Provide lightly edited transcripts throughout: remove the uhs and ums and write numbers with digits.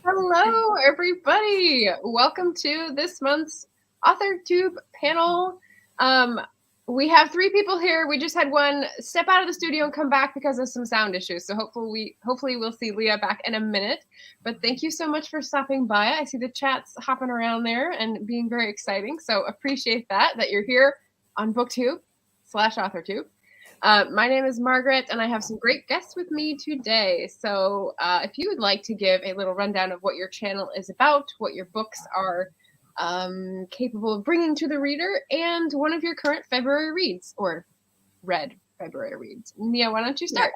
Hello, everybody. Welcome to this month's Authortube panel. We have 3 people here. We just had one step out of the studio and come back because of some sound issues. So hopefully we'll see Leah back in a minute. But thank you so much for stopping by. I see the chats hopping around there and being very exciting. So appreciate that you're here on BookTube/Authortube. My name is Margaret, and I have some great guests with me today. So if you would like to give a little rundown of what your channel is about, what your books are capable of bringing to the reader, and one of your current February reads, or read February reads. Nia, why don't you start?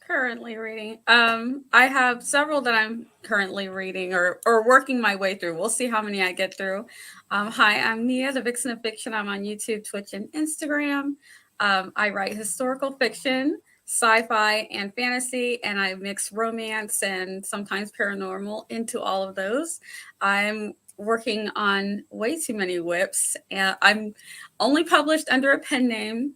Currently reading. I have several that I'm currently reading or working my way through. We'll see how many I get through. Hi, I'm Nia, the Vixen of Fiction. I'm on YouTube, Twitch, and Instagram. I write historical fiction, sci-fi, and fantasy, and I mix romance and sometimes paranormal into all of those. I'm working on way too many whips, and I'm only published under a pen name.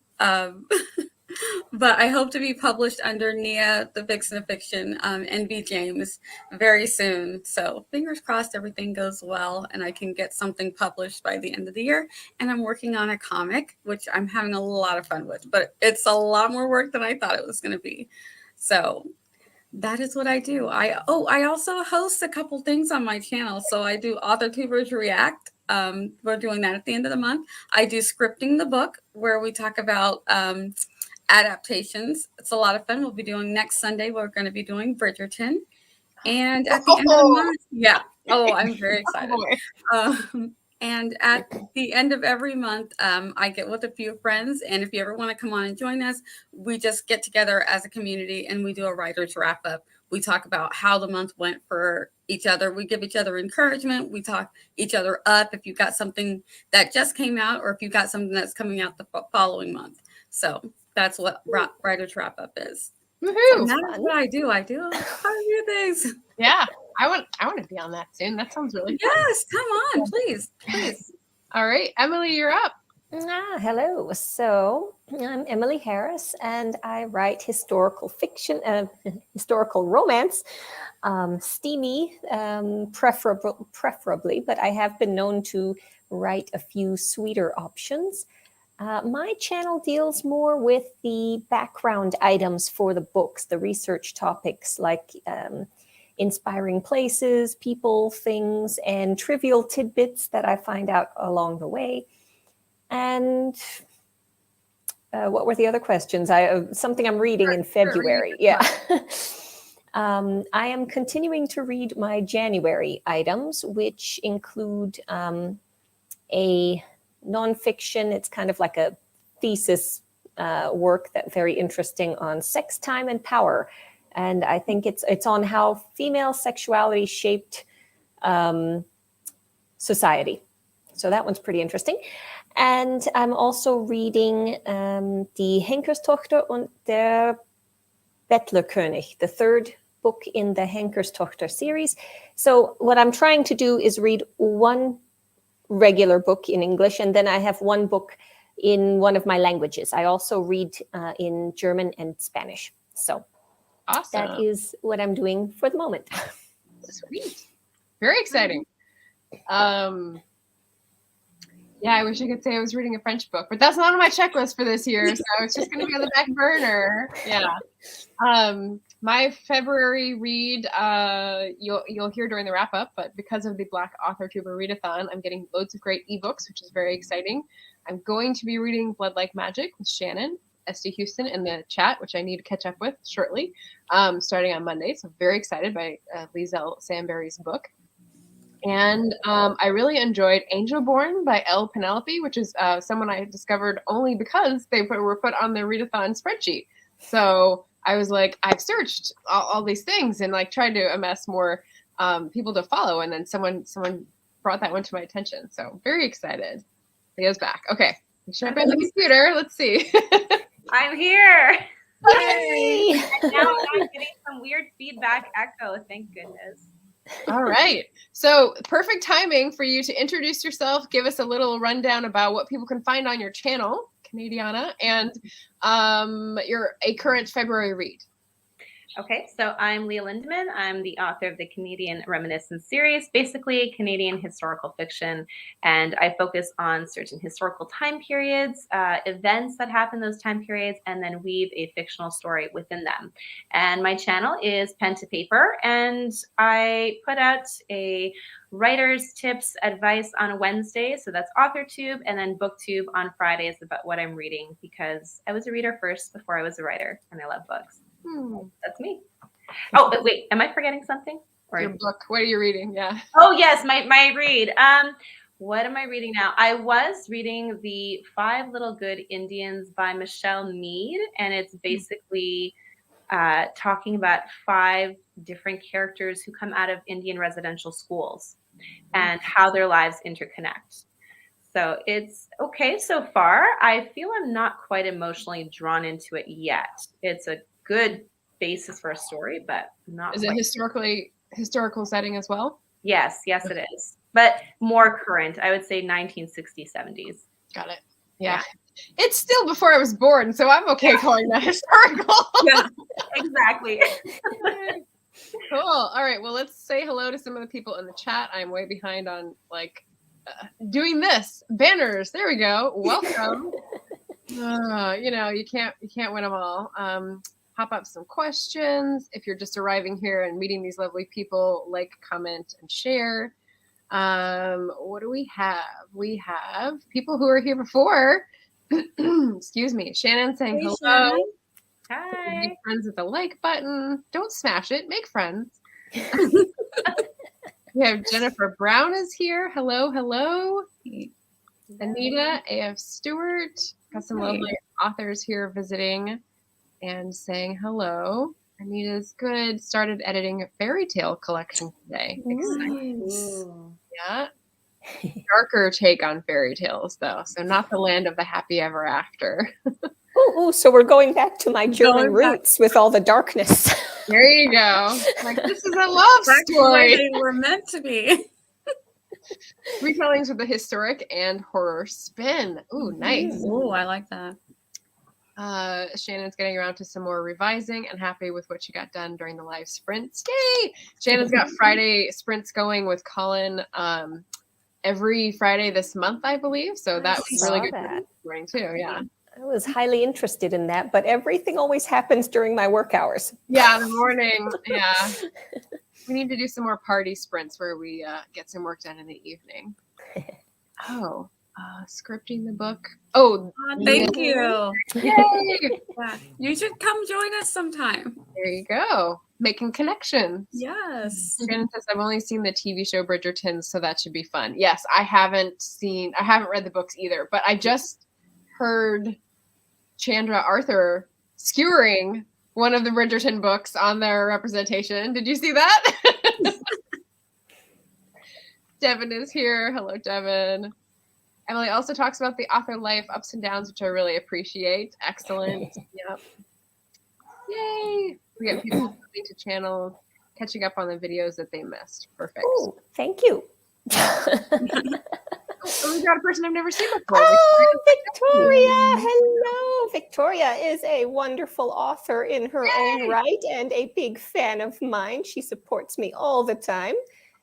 But I hope to be published under Nia, the Vixen of Fiction, NB James, very soon. So fingers crossed everything goes well and I can get something published by the end of the year. And I'm working on a comic, which I'm having a lot of fun with, but it's a lot more work than I thought it was going to be. So that is what I do. I also host a couple things on my channel. So I do Authortubers React. We're doing that at the end of the month. I do Scripting the Book, where we talk about adaptations. It's a lot of fun. We'll be doing next Sunday. We're going to be doing Bridgerton. And at the end of the month, yeah. Oh, I'm very excited. And at the end of every month, I get with a few friends. And if you ever want to come on and join us, we just get together as a community and we do a writer's wrap up. We talk about how the month went for each other. We give each other encouragement. We talk each other up if you've got something that just came out or if you've got something that's coming out the following month. So that's what writer's wrap up is. Woohoo! So that's what I do. I do a few things. Yeah, I want to be on that soon. That sounds really fun. Yes, come on, please. All right, Emily, you're up. Hello. So I'm Emily Harris, and I write historical fiction, historical romance, steamy, preferably, but I have been known to write a few sweeter options. My channel deals more with the background items for the books, the research topics like inspiring places, people, things, and trivial tidbits that I find out along the way. And what were the other questions? Something I'm reading in February. Yeah. I am continuing to read my January items, which include a nonfiction. It's kind of like a thesis work that's very interesting on sex, time, and power. And I think it's on how female sexuality shaped society. So that one's pretty interesting. And I'm also reading Die Henkerstochter und der Bettlerkönig, the third book in the Henkerstochter series. So what I'm trying to do is read one regular book in English, and then I have one book in one of my languages. I also read in German and Spanish. So awesome. That is what I'm doing for the moment. Sweet. Very exciting. Yeah, I wish I could say I was reading a French book, but that's not on my checklist for this year, so it's just going to be on the back burner. Yeah. My February read, you'll hear during the wrap up, but because of the Black Authortuber Readathon, I'm getting loads of great ebooks, which is very exciting. I'm going to be reading Blood Like Magic with Shannon, SD Houston in the chat, which I need to catch up with shortly, starting on Monday. So very excited by Liesl Samberry's book. And I really enjoyed Angel Born by Elle Penelope, which is someone I discovered only because they were put on the Readathon spreadsheet. So I was like, I've searched all these things and like tried to amass more people to follow. And then someone brought that one to my attention. So very excited. Leah's back. Okay. Should I be on the computer? Let's see. I'm here. Yay! And now I'm getting some weird feedback echo. Thank goodness. All right. So perfect timing for you to introduce yourself, give us a little rundown about what people can find on your channel, Canadiana, and you're a current February read. Okay, so I'm Leah Lindemann. I'm the author of the Canadian Reminiscence series, basically Canadian historical fiction, and I focus on certain historical time periods, events that happen those time periods, and then weave a fictional story within them. And my channel is Pen to Paper, and I put out a writer's tips advice on a Wednesday, so that's Authortube, and then BookTube on Fridays about what I'm reading, because I was a reader first before I was a writer, and I love books. That's me. Oh, but wait, am I forgetting something? Or Your book. What are you reading? Yeah. oh yes, my read. What am I reading now? I was reading The Five Little Good Indians by Michelle Mead, and it's basically talking about 5 different characters who come out of Indian residential schools and how their lives interconnect. So it's okay so far. I feel I'm not quite emotionally drawn into it yet. It's a good basis for a story, but not. Is it historical setting as well? Yes, it is. But more current. I would say 1960s, 70s. Got it. Yeah. It's still before I was born, so I'm okay calling that historical. Yeah, exactly. Cool. All right. Well, let's say hello to some of the people in the chat. I'm way behind on doing this. Banners. There we go. Welcome. You can't win them all. Pop up some questions. If you're just arriving here and meeting these lovely people, like, comment, and share. What do we have? We have people who are here before. Excuse me. Shannon saying hello. Shannon. Hi. Make friends with the like button. Don't smash it. Make friends. We have Jennifer Brown is here. Hello, hello. Anita, A.F. Stewart. Got some lovely authors here visiting and saying hello. Anita's good. Started editing a fairy tale collection today. Nice. Yeah. Darker take on fairy tales, though. So not the land of the happy ever after. Oh, so we're going back to my German roots with all the darkness. There you go. Like, this is a love That's the story. way they were meant to be. Retellings with a historic and horror spin. Ooh, nice. Oh, I like that. Shannon's getting around to some more revising and happy with what she got done during the live sprints. Yay! Shannon's got Friday sprints going with Colin every Friday this month, I believe. So that was really good this morning too. Yeah. I was highly interested in that, but everything always happens during my work hours. Yeah, in the morning. Yeah. We need to do some more party sprints where we get some work done in the evening. Oh, scripting the book. Oh, thank you. Yay! Yeah. You should come join us sometime. There you go. Making connections. Yes. Shannon says, I've only seen the TV show Bridgerton, so that should be fun. Yes, I haven't read the books either, but I just heard Chandra Arthur skewering one of the Bridgerton books on their representation. Did you see that? Devin is here. Hello, Devin. Emily also talks about the author life ups and downs, which I really appreciate. Excellent. Yep. Yay. We get people coming to channel, catching up on the videos that they missed. Perfect. Oh, thank you. Oh, we've got a person I've never seen before. Oh, Victoria. Hello. Victoria is a wonderful author in her own right and a big fan of mine. She supports me all the time.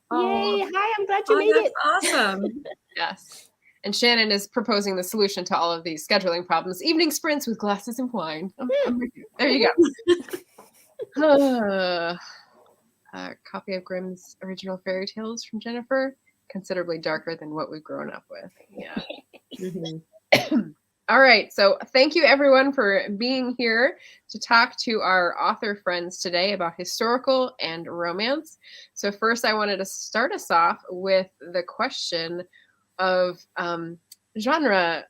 Oh. Yay. Hi, I'm glad you made it. Awesome. Yes. And Shannon is proposing the solution to all of these scheduling problems. Evening sprints with glasses of wine. I'm with you. There you go. Copy of Grimm's original fairy tales from Jennifer. Considerably darker than what we've grown up with. Yeah. All right. So thank you, everyone, for being here to talk to our author friends today about historical and romance. So first, I wanted to start us off with the question of genre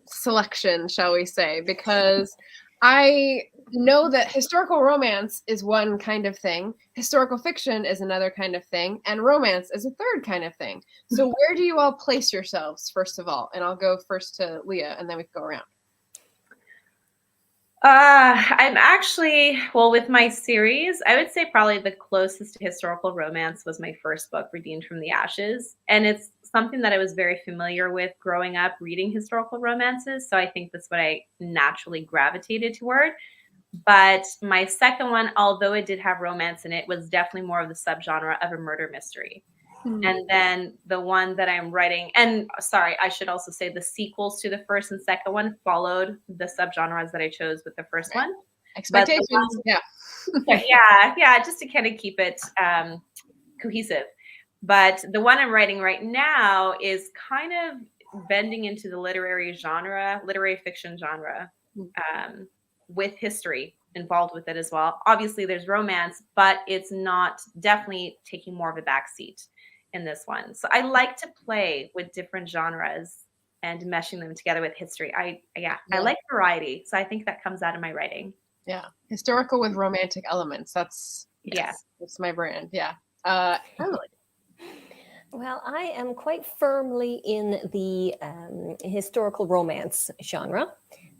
selection, shall we say, because I know that historical romance is one kind of thing, historical fiction is another kind of thing, and romance is a third kind of thing. So where do you all place yourselves, first of all? And I'll go first to Leah, and then we can go around. I'm actually, with my series, I would say probably the closest to historical romance was my first book, Redeemed from the Ashes. And it's something that I was very familiar with growing up reading historical romances. So I think that's what I naturally gravitated toward. But my second one, although it did have romance in it, was definitely more of the subgenre of a murder mystery. And then the one that I'm writing, and sorry, I should also say the sequels to the first and second one followed the subgenres that I chose with the first one. Expectations, yeah, just to kind of keep it cohesive. But the one I'm writing right now is kind of bending into the literary fiction genre, with history involved with it as well. Obviously, there's romance, but it's not definitely taking more of a backseat in this one. So I like to play with different genres and meshing them together with history. I like variety. So I think that comes out of my writing. Yeah. Historical with romantic elements. That's my brand. Yeah. Emily. Well, I am quite firmly in the historical romance genre.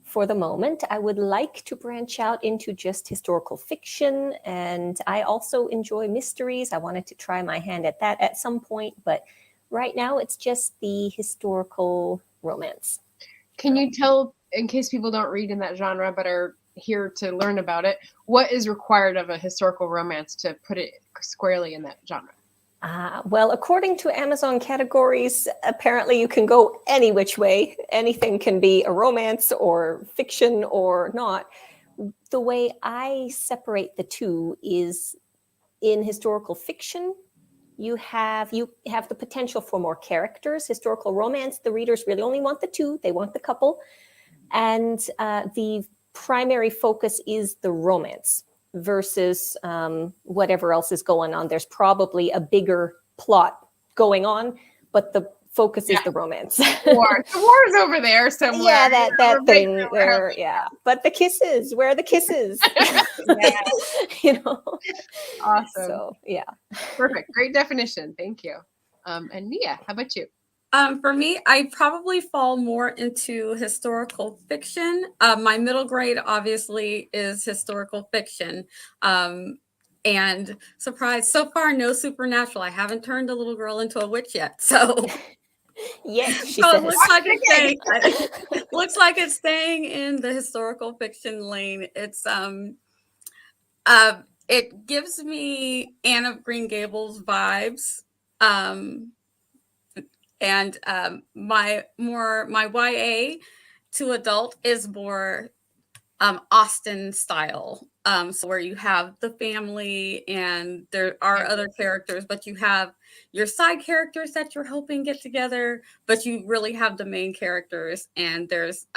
For the moment, I would like to branch out into just historical fiction, and I also enjoy mysteries. I wanted to try my hand at that at some point, but right now it's just the historical romance. Can you tell, in case people don't read in that genre but are here to learn about it, what is required of a historical romance to put it squarely in that genre? Well, according to Amazon categories, apparently you can go any which way. Anything can be a romance or fiction or not. The way I separate the two is in historical fiction, you have the potential for more characters. Historical romance, the readers really only want the two. They want the couple. And the primary focus is the romance versus whatever else is going on. There's probably a bigger plot going on, but the focus is the romance. The war's over there somewhere. Yeah, that thing there. Yeah, but the kisses, where are the kisses? Awesome. So yeah, perfect. Great definition. Thank you. And Nia, how about you? For me, I probably fall more into historical fiction. My middle grade obviously is historical fiction. And surprise, so far, no supernatural. I haven't turned a little girl into a witch yet. So yes, she so says. Looks like it's staying in the historical fiction lane. It's it gives me Anne of Green Gables vibes. And my YA to adult is more Austen style. So where you have the family and there are other characters, but you have your side characters that you're helping get together, but you really have the main characters. And there's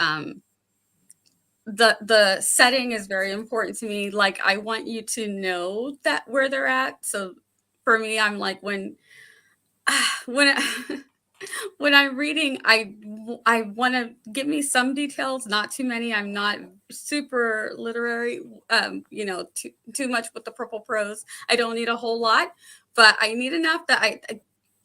the setting is very important to me. Like I want you to know that where they're at. So for me, I'm like when I'm reading, I want to give me some details, not too many. I'm not super literary, too much with the purple prose. I don't need a whole lot, but I need enough that I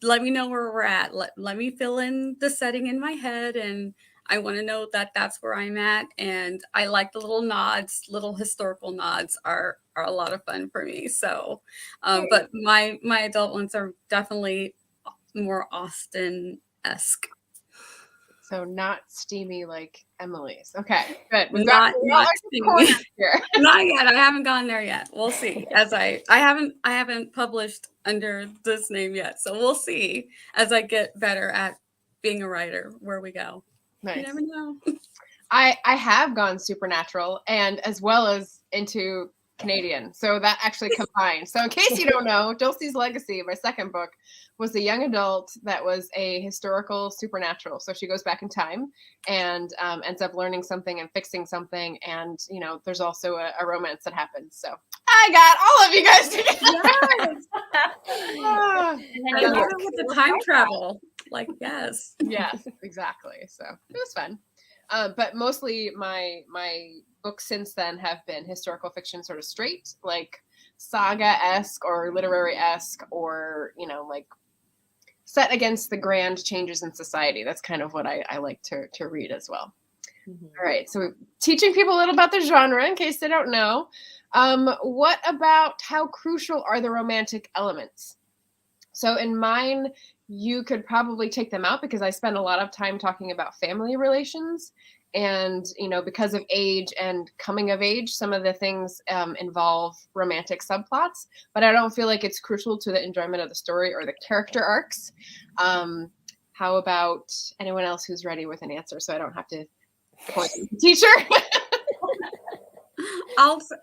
let me know where we're at. Let me fill in the setting in my head, and I want to know that that's where I'm at. And I like the little nods, little historical nods are a lot of fun for me. So, but my adult ones are definitely more Austen-esque. So not steamy like Emily's. Okay, good. Not steamy. Here. Not yet. I haven't gone there yet. We'll see. As I haven't published under this name yet. So we'll see as I get better at being a writer where we go. Nice. You never know. I have gone supernatural and as well as into Canadian. So that actually combined. So in case you don't know, Dulcie's Legacy, my second book, was a young adult that was a historical supernatural. So she goes back in time and ends up learning something and fixing something. And, there's also a romance that happens. So I got all of you guys together. Yes. And with the time travel. Like, yes. Yes, exactly. So it was fun. But mostly my books since then have been historical fiction, sort of straight, like saga-esque or literary-esque, or like set against the grand changes in society. That's kind of what I like to read as well. Mm-hmm. All right, so teaching people a little about the genre in case they don't know. What about how crucial are the romantic elements? So in mine, you could probably take them out because I spend a lot of time talking about family relations. And, because of age and coming of age, some of the things involve romantic subplots, but I don't feel like it's crucial to the enjoyment of the story or the character arcs. How about anyone else who's ready with an answer so I don't have to point to the teacher?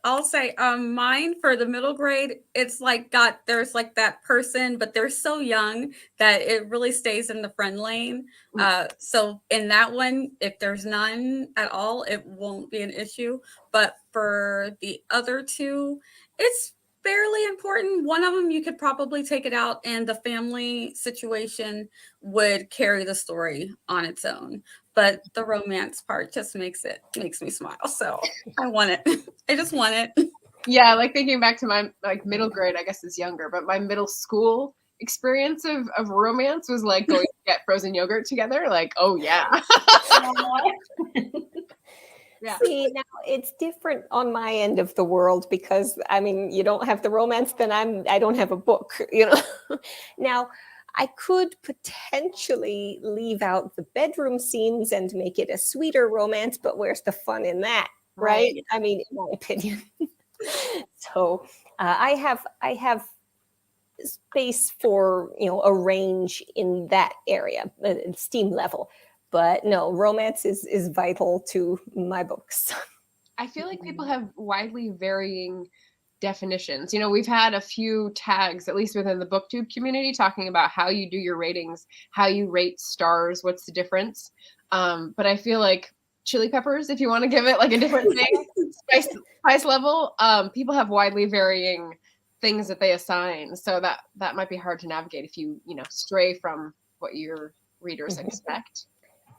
I'll say mine for the middle grade, it's like there's like that person, but they're so young that it really stays in the friend lane. So in that one, if there's none at all, it won't be an issue. But for the other two, it's fairly important. One of them you could probably take it out, and the family situation would carry the story on its own. But the romance part just makes me smile. So I want it. I just want it. Yeah, like thinking back to my middle grade, I guess it's younger, but my middle school experience of romance was like going to get frozen yogurt together. Like, oh yeah. Yeah. See, now it's different on my end of the world because you don't have the romance, then I don't have a book, Now, I could potentially leave out the bedroom scenes and make it a sweeter romance, but where's the fun in that, right? In my opinion. So I have space for a range in that area, steam level. But no, romance is vital to my books. I feel like people have widely varying definitions. We've had a few tags, at least within the booktube community, talking about how you do your ratings, how you rate stars, what's the difference. But I feel like chili peppers, if you want to give it like a different thing, spice level, people have widely varying things that they assign. So that might be hard to navigate if you stray from what your readers expect.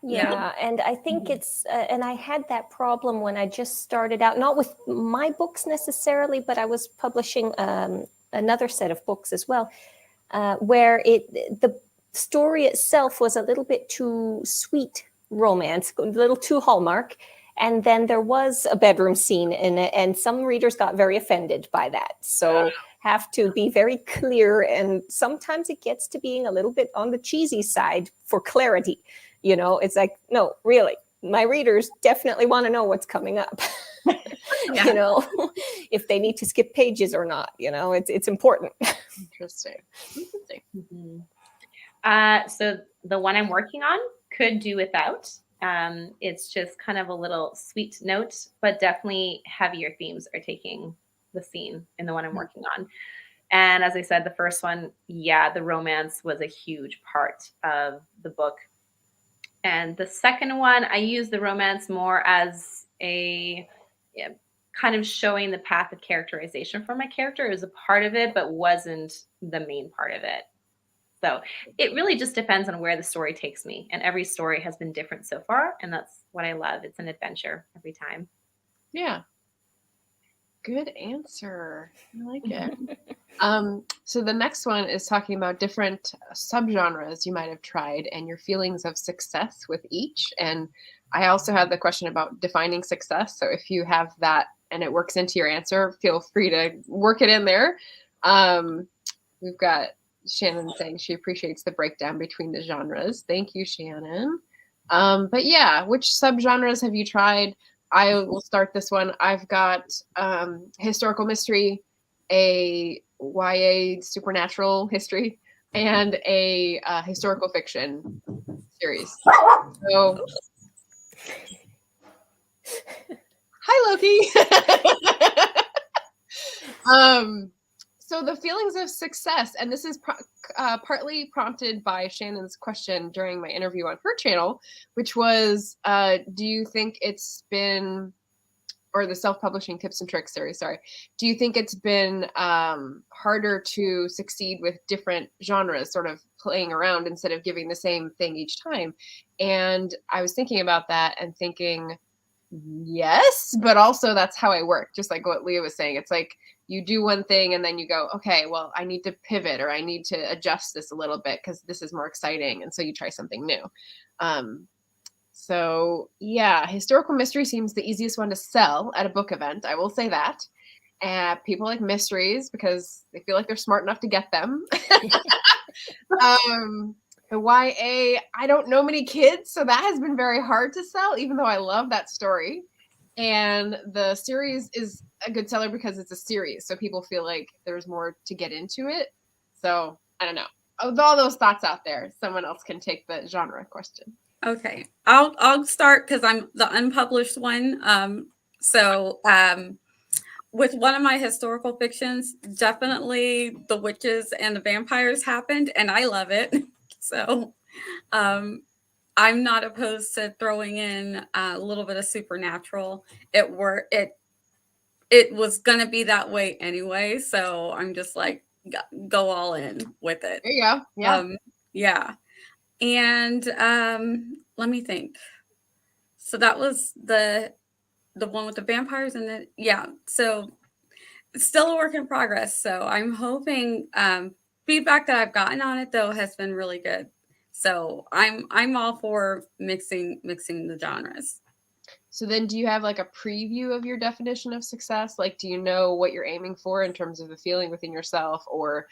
Yeah, and I think it's, and I had that problem when I just started out, not with my books necessarily, but I was publishing another set of books as well, where the story itself was a little bit too sweet romance, a little too Hallmark, and then there was a bedroom scene in it, and some readers got very offended by that. So have to be very clear, and sometimes it gets to being a little bit on the cheesy side for clarity. It's like, no, really, my readers definitely want to know what's coming up. If they need to skip pages or not, it's important. Interesting. Mm-hmm. So the one I'm working on could do without. It's just kind of a little sweet note, but definitely heavier themes are taking the scene in the one I'm working on. And as I said, the first one, the romance was a huge part of the book. And the second one, I use the romance more as a kind of showing the path of characterization for my character. It was a part of it, but wasn't the main part of it. So it really just depends on where the story takes me. And every story has been different so far. And that's what I love. It's an adventure every time. Yeah. Good answer. I like it. So the next one is talking about different subgenres you might have tried and your feelings of success with each. And I also have the question about defining success. So if you have that and it works into your answer, feel free to work it in there. We've got Shannon saying she appreciates the breakdown between the genres. Thank you, Shannon. But yeah, which subgenres have you tried? I will start this one. I've got historical mystery, a YA supernatural history, and a historical fiction series. So, hi, Loki. So the feelings of success, and this is partly prompted by Shannon's question during my interview on her channel, which was, do you think it's been, or the self-publishing tips and tricks series, sorry. Do you think it's been harder to succeed with different genres, sort of playing around instead of giving the same thing each time? And I was thinking about that and thinking, yes, but also that's how I work. Just like what Leah was saying. It's like you do one thing and then you go, okay, well, I need to pivot or I need to adjust this a little bit because this is more exciting. And so you try something new. So yeah, historical mystery seems the easiest one to sell at a book event. I will say that. And people like mysteries because they feel like they're smart enough to get them. The YA, I don't know many kids, so that has been very hard to sell, even though I love that story. And the series is a good seller because it's a series, so people feel like there's more to get into it. So I don't know. With all those thoughts out there, someone else can take the genre question. Okay, I'll start because I'm the unpublished one. With one of my historical fictions, definitely the witches and the vampires happened, and I love it. So I'm not opposed to throwing in a little bit of supernatural. It was gonna be that way anyway, so I'm just like go all in with it. There you go. Yeah. Yeah. And let me think. So that was the one with the vampires, and then so it's still a work in progress. So I'm hoping feedback that I've gotten on it though has been really good. So I'm all for mixing the genres. So then do you have like a preview of your definition of success? Like, do you know what you're aiming for in terms of the feeling within yourself or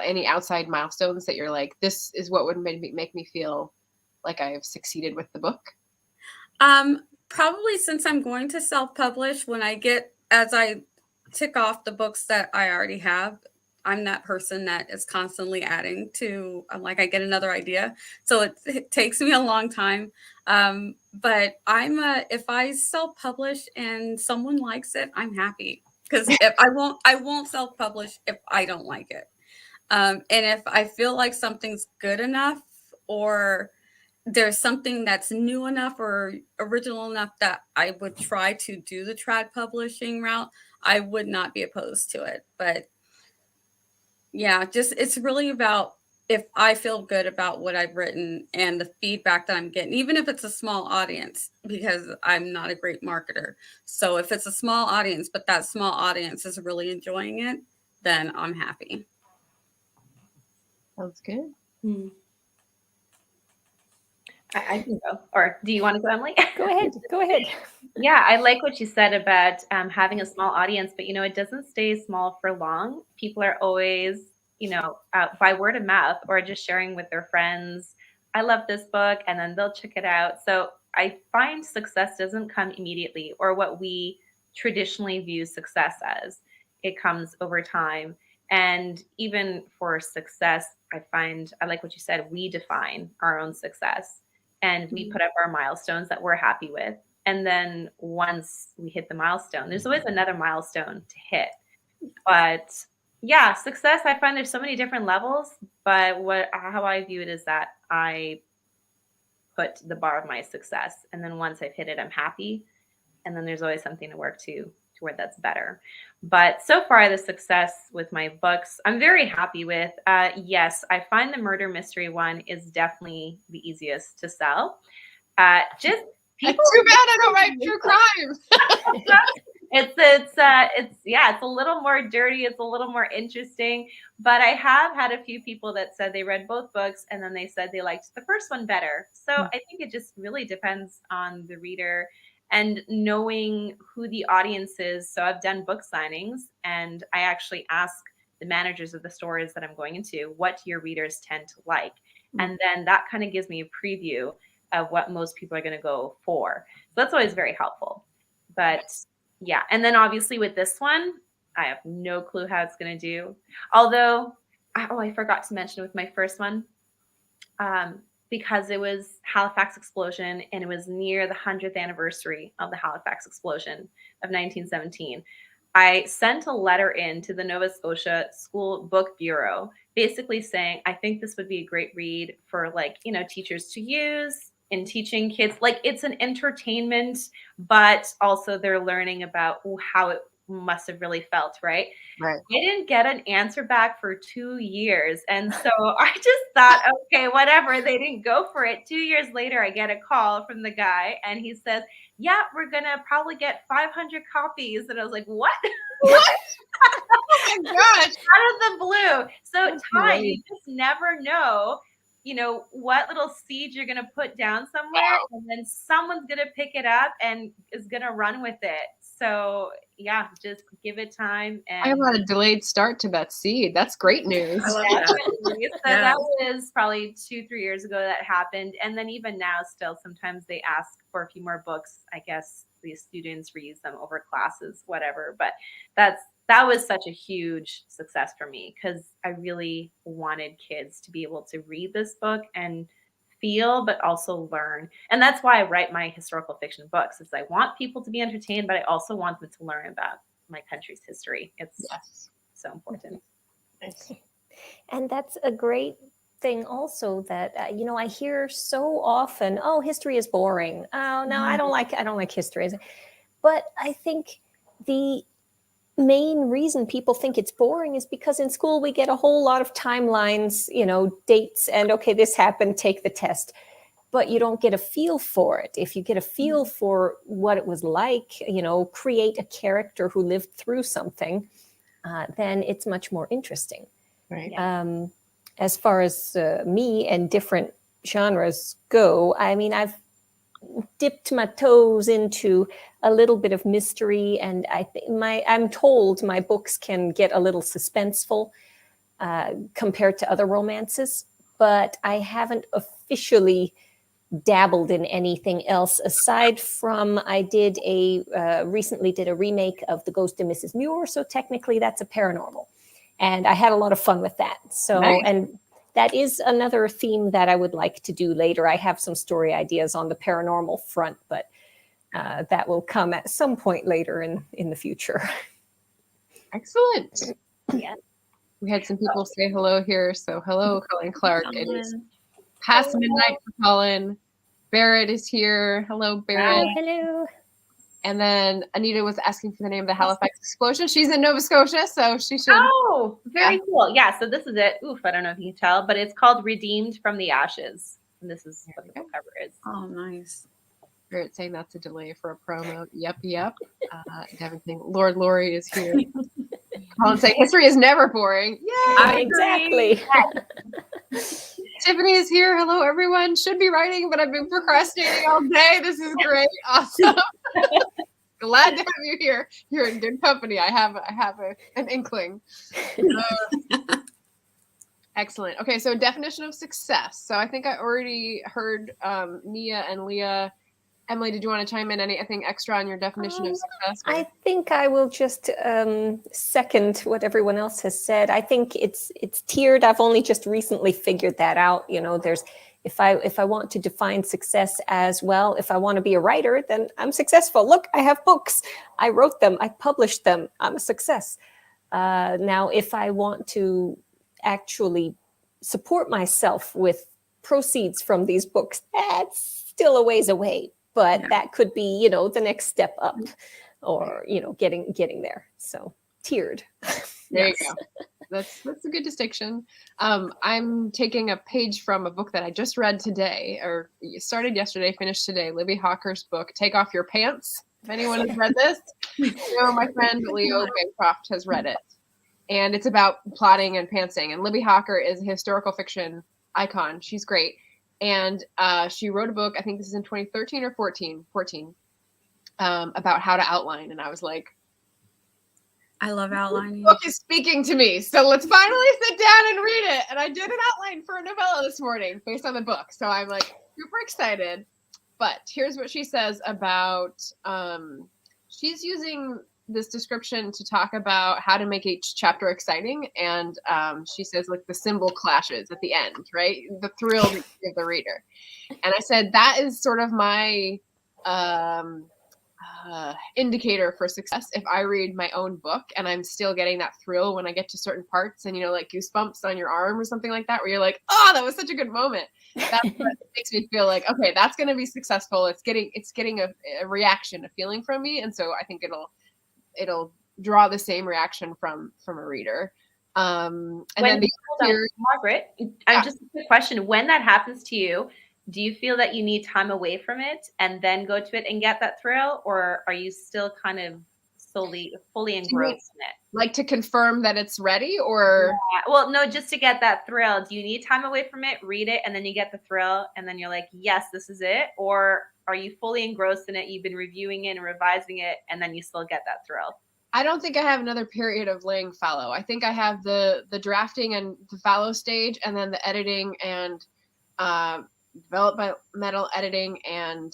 any outside milestones that you're like, this is what would make me feel like I've succeeded with the book? Probably since I'm going to self-publish, as I tick off the books that I already have, I'm that person that is constantly adding to, I get another idea. So it takes me a long time. But if I self-publish and someone likes it, I'm happy because I won't self-publish if I don't like it. And if I feel like something's good enough or there's something that's new enough or original enough that I would try to do the trad publishing route, I would not be opposed to it. But yeah, it's really about if I feel good about what I've written and the feedback that I'm getting, even if it's a small audience, because I'm not a great marketer. So if it's a small audience, but that small audience is really enjoying it, then I'm happy. Sounds good. I can go. Or do you want to go, Emily? Go ahead. Yeah, I like what you said about having a small audience, but it doesn't stay small for long. People are always, by word of mouth or just sharing with their friends. I love this book, and then they'll check it out. So I find success doesn't come immediately, or what we traditionally view success as. It comes over time. And even for success, I like what you said, we define our own success. And we put up our milestones that we're happy with. And then once we hit the milestone, there's always another milestone to hit. But yeah, success, I find there's so many different levels. But how I view it is that I put the bar of my success. And then once I've hit it, I'm happy. And then there's always something to work to where that's better. But so far, the success with my books, I'm very happy with. Yes, I find the murder mystery one is definitely the easiest to sell. Just people. It's too bad I don't write true crime. It's a little more dirty. It's a little more interesting. But I have had a few people that said they read both books and then they said they liked the first one better. So I think it just really depends on the reader and knowing who the audience is. So I've done book signings and I actually ask the managers of the stores that I'm going into, what do your readers tend to like? And then that kind of gives me a preview of what most people are going to go for. So that's always very helpful. But yeah. And then obviously with this one, I have no clue how it's going to do. Although, I forgot to mention with my first one, because it was Halifax explosion and it was near the 100th anniversary of the Halifax explosion of 1917. I sent a letter in to the Nova Scotia School Book Bureau, basically saying, I think this would be a great read for teachers to use in teaching kids. Like it's an entertainment, but also they're learning about how it must have really felt, right? Right. I didn't get an answer back for 2 years. And so I just thought, okay, whatever. They didn't go for it. 2 years later, I get a call from the guy and he says, yeah, we're going to probably get 500 copies. And I was like, what? What? Oh my gosh. Out of the blue. So Ty, you just never know you know, what little seed you're going to put down somewhere, and then someone's going to pick it up and is going to run with it. So yeah, just give it time. And I got a delayed start to that seed. That's great news. I love definitely. So Yeah. that was probably 2-3 years ago that happened. And then even now, still, sometimes they ask for a few more books. I guess these students reuse them over classes, whatever. But that was such a huge success for me because I really wanted kids to be able to read this book and feel, but also learn. And that's why I write my historical fiction books, is I want people to be entertained, but I also want them to learn about my country's history. It's so important. Nice. And that's a great thing also that you know, I hear so often, oh, history is boring. Oh no, I don't like history. But I think the main reason people think it's boring is because in school we get a whole lot of timelines, you know, dates, and okay, this happened, take the test. But you don't get a feel for it. If you get a feel for what it was like, you know, create a character who lived through something, then it's much more interesting. Right. As far as me and different genres go, I mean, I've dipped my toes into a little bit of mystery, and I'm told my books can get a little suspenseful compared to other romances, but I haven't officially dabbled in anything else aside from I recently did a remake of The Ghost of Mrs. Muir, so technically that's a paranormal, and I had a lot of fun with that. So Nice. And that is another theme that I would like to do later. I have some story ideas on the paranormal front, but that will come at some point later in the future. Excellent. Yeah. We had some people say hello here. So hello, Colin Clark. It is past midnight for Colin. Barrett is here. Hello, Barrett. Oh, hello. And then Anita was asking for the name of the Halifax explosion. She's in Nova Scotia, so she should. Oh, very cool. Yeah, so this is it. Oof, I don't know if you can tell, but it's called Redeemed from the Ashes. And this is what the book cover is. Oh, nice. Barrett saying that's a delay for a promo. Yep. Devin saying Lord Laurie is here. Colin saying history is never boring. Yeah, exactly. Tiffany is here. Hello, everyone. Should be writing, but I've been procrastinating all day. This is great. Awesome. Glad to have you here. You're in good company. I have an inkling. Excellent. Okay, so definition of success. So I think I already heard Nia and Leah. Emily, did you want to chime in anything extra on your definition of success? I think I will just second what everyone else has said. I think it's tiered. I've only just recently figured that out. You know, there's if I want to define success as, well, if I want to be a writer, then I'm successful. Look, I have books. I wrote them. I published them. I'm a success. Now, if I want to actually support myself with proceeds from these books, that's still a ways away. But that could be, you know, the next step up, or, you know, getting there. So tiered. There you go. That's a good distinction. I'm taking a page from a book that I just read today, or started yesterday, finished today. Libby Hawker's book, Take Off Your Pants. If anyone has read this, you know, my friend Leo Bancroft has read it. And it's about plotting and pantsing. And Libby Hawker is a historical fiction icon. She's great. And she wrote a book, I think this is in 2013 or 14, about how to outline. And I was like, I love outlining. The book is speaking to me. So let's finally sit down and read it. And I did an outline for a novella this morning based on the book. So I'm like super excited. But here's what she says about, she's using this description to talk about how to make each chapter exciting. And she says, like, the symbol clashes at the end, right? The thrill that you give the reader. And I said, that is sort of my indicator for success. If I read my own book and I'm still getting that thrill when I get to certain parts, and, you know, like goosebumps on your arm or something like that, where you're like, oh, that was such a good moment. That's what makes me feel like, okay, that's going to be successful. It's getting a reaction, a feeling from me. And so I think it'll draw the same reaction from a reader. And then Margaret, just a quick question. When that happens to you, do you feel that you need time away from it and then go to it and get that thrill, or are you still kind of fully engrossed in it. Like to confirm that it's ready, or yeah. Well, no, just to get that thrill. Do you need time away from it? Read it, and then you get the thrill, and then you're like, yes, this is it. Or are you fully engrossed in it? You've been reviewing it and revising it, and then you still get that thrill. I don't think I have another period of laying fallow. I think I have the drafting and the fallow stage, and then the editing and developmental editing and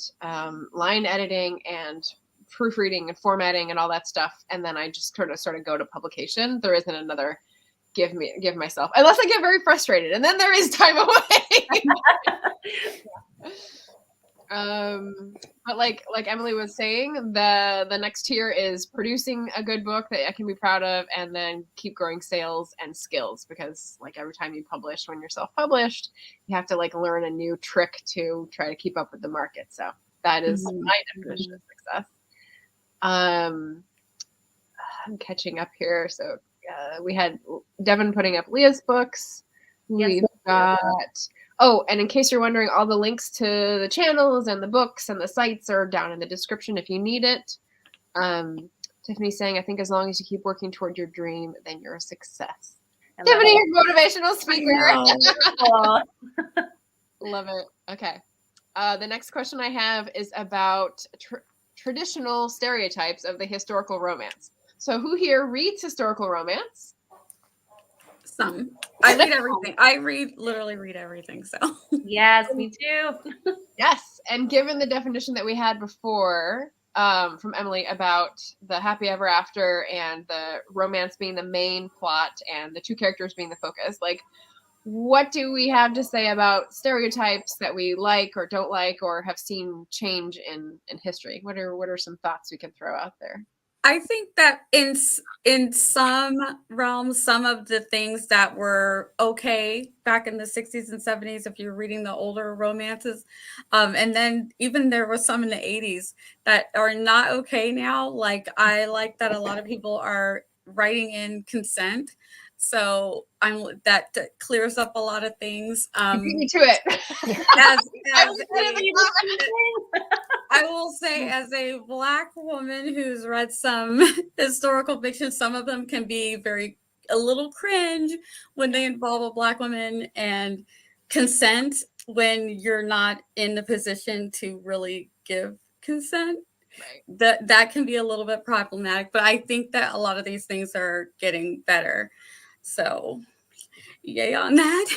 line editing and proofreading and formatting and all that stuff, and then I just sort of go to publication. There isn't another give myself, unless I get very frustrated, and then there is time away. But like Emily was saying, the next tier is producing a good book that I can be proud of, and then keep growing sales and skills, because like every time you publish, when you're self-published, you have to like learn a new trick to try to keep up with the market. So that is my definition of success. I'm catching up here. So we had Devin putting up Leah's books. We've got, oh, and in case you're wondering, all the links to the channels and the books and the sites are down in the description if you need it. Tiffany's saying, I think as long as you keep working toward your dream, then you're a success. Tiffany, your motivational speaker. Love it. Okay. The next question I have is about traditional stereotypes of the historical romance. So who here reads historical romance? Some. I read everything. I literally read everything. So yes, me too. Yes, and given the definition that we had before from Emily about the happy ever after and the romance being the main plot and the two characters being the focus, like, what do we have to say about stereotypes that we like or don't like or have seen change in history? What are some thoughts we can throw out there? I think that in some realms, some of the things that were okay back in the 60s and 70s, if you're reading the older romances, and then even there was some in the 80s that are not okay now. Like, I like that a lot of people are writing in consent. So that clears up a lot of things. Beat me to it. I will say, as a Black woman who's read some historical fiction, some of them can be a little cringe when they involve a Black woman, and consent when you're not in the position to really give consent. Right. That can be a little bit problematic, but I think that a lot of these things are getting better. So yay on that.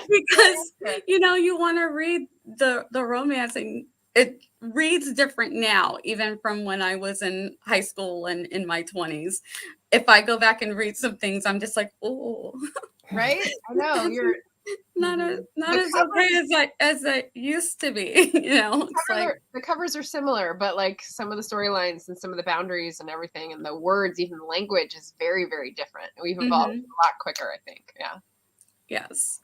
Because you want to read the romance, and it reads different now, even from when I was in high school and in my 20s. If I go back and read some things, I'm just like, oh, right? I know you're not as okay as I used to be. The covers are similar, but like some of the storylines and some of the boundaries and everything and the words, even the language is very, very different. We've evolved a lot quicker, I think. Yeah. Yes.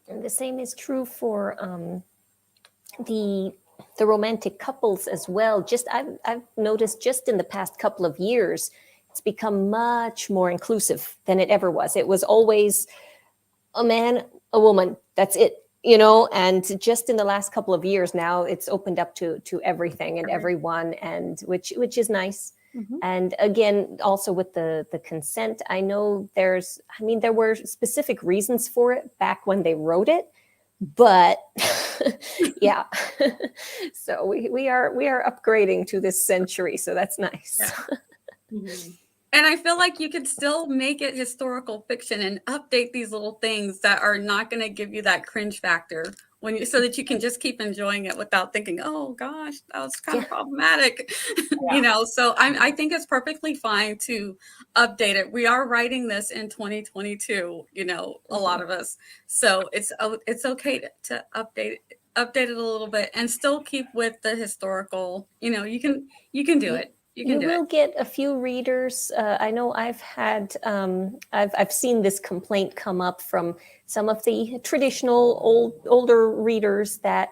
And the same is true for the romantic couples as well. I've noticed just in the past couple of years, it's become much more inclusive than it ever was. It was always a man, a woman, that's it, and just in the last couple of years now, it's opened up to everything and everyone, and which is nice. Mm-hmm. And again, also with the consent, I know there were specific reasons for it back when they wrote it, but yeah. So we are upgrading to this century, so that's nice. Yeah. Mm-hmm. And I feel like you could still make it historical fiction and update these little things that are not going to give you that cringe factor so that you can just keep enjoying it without thinking, oh gosh, that was kind of problematic. Yeah. So I think it's perfectly fine to update it. We are writing this in 2022, a lot of us. So it's okay to update it a little bit and still keep with the historical, you can do it. You will get a few readers. I know I've had, I've seen this complaint come up from some of the traditional older readers that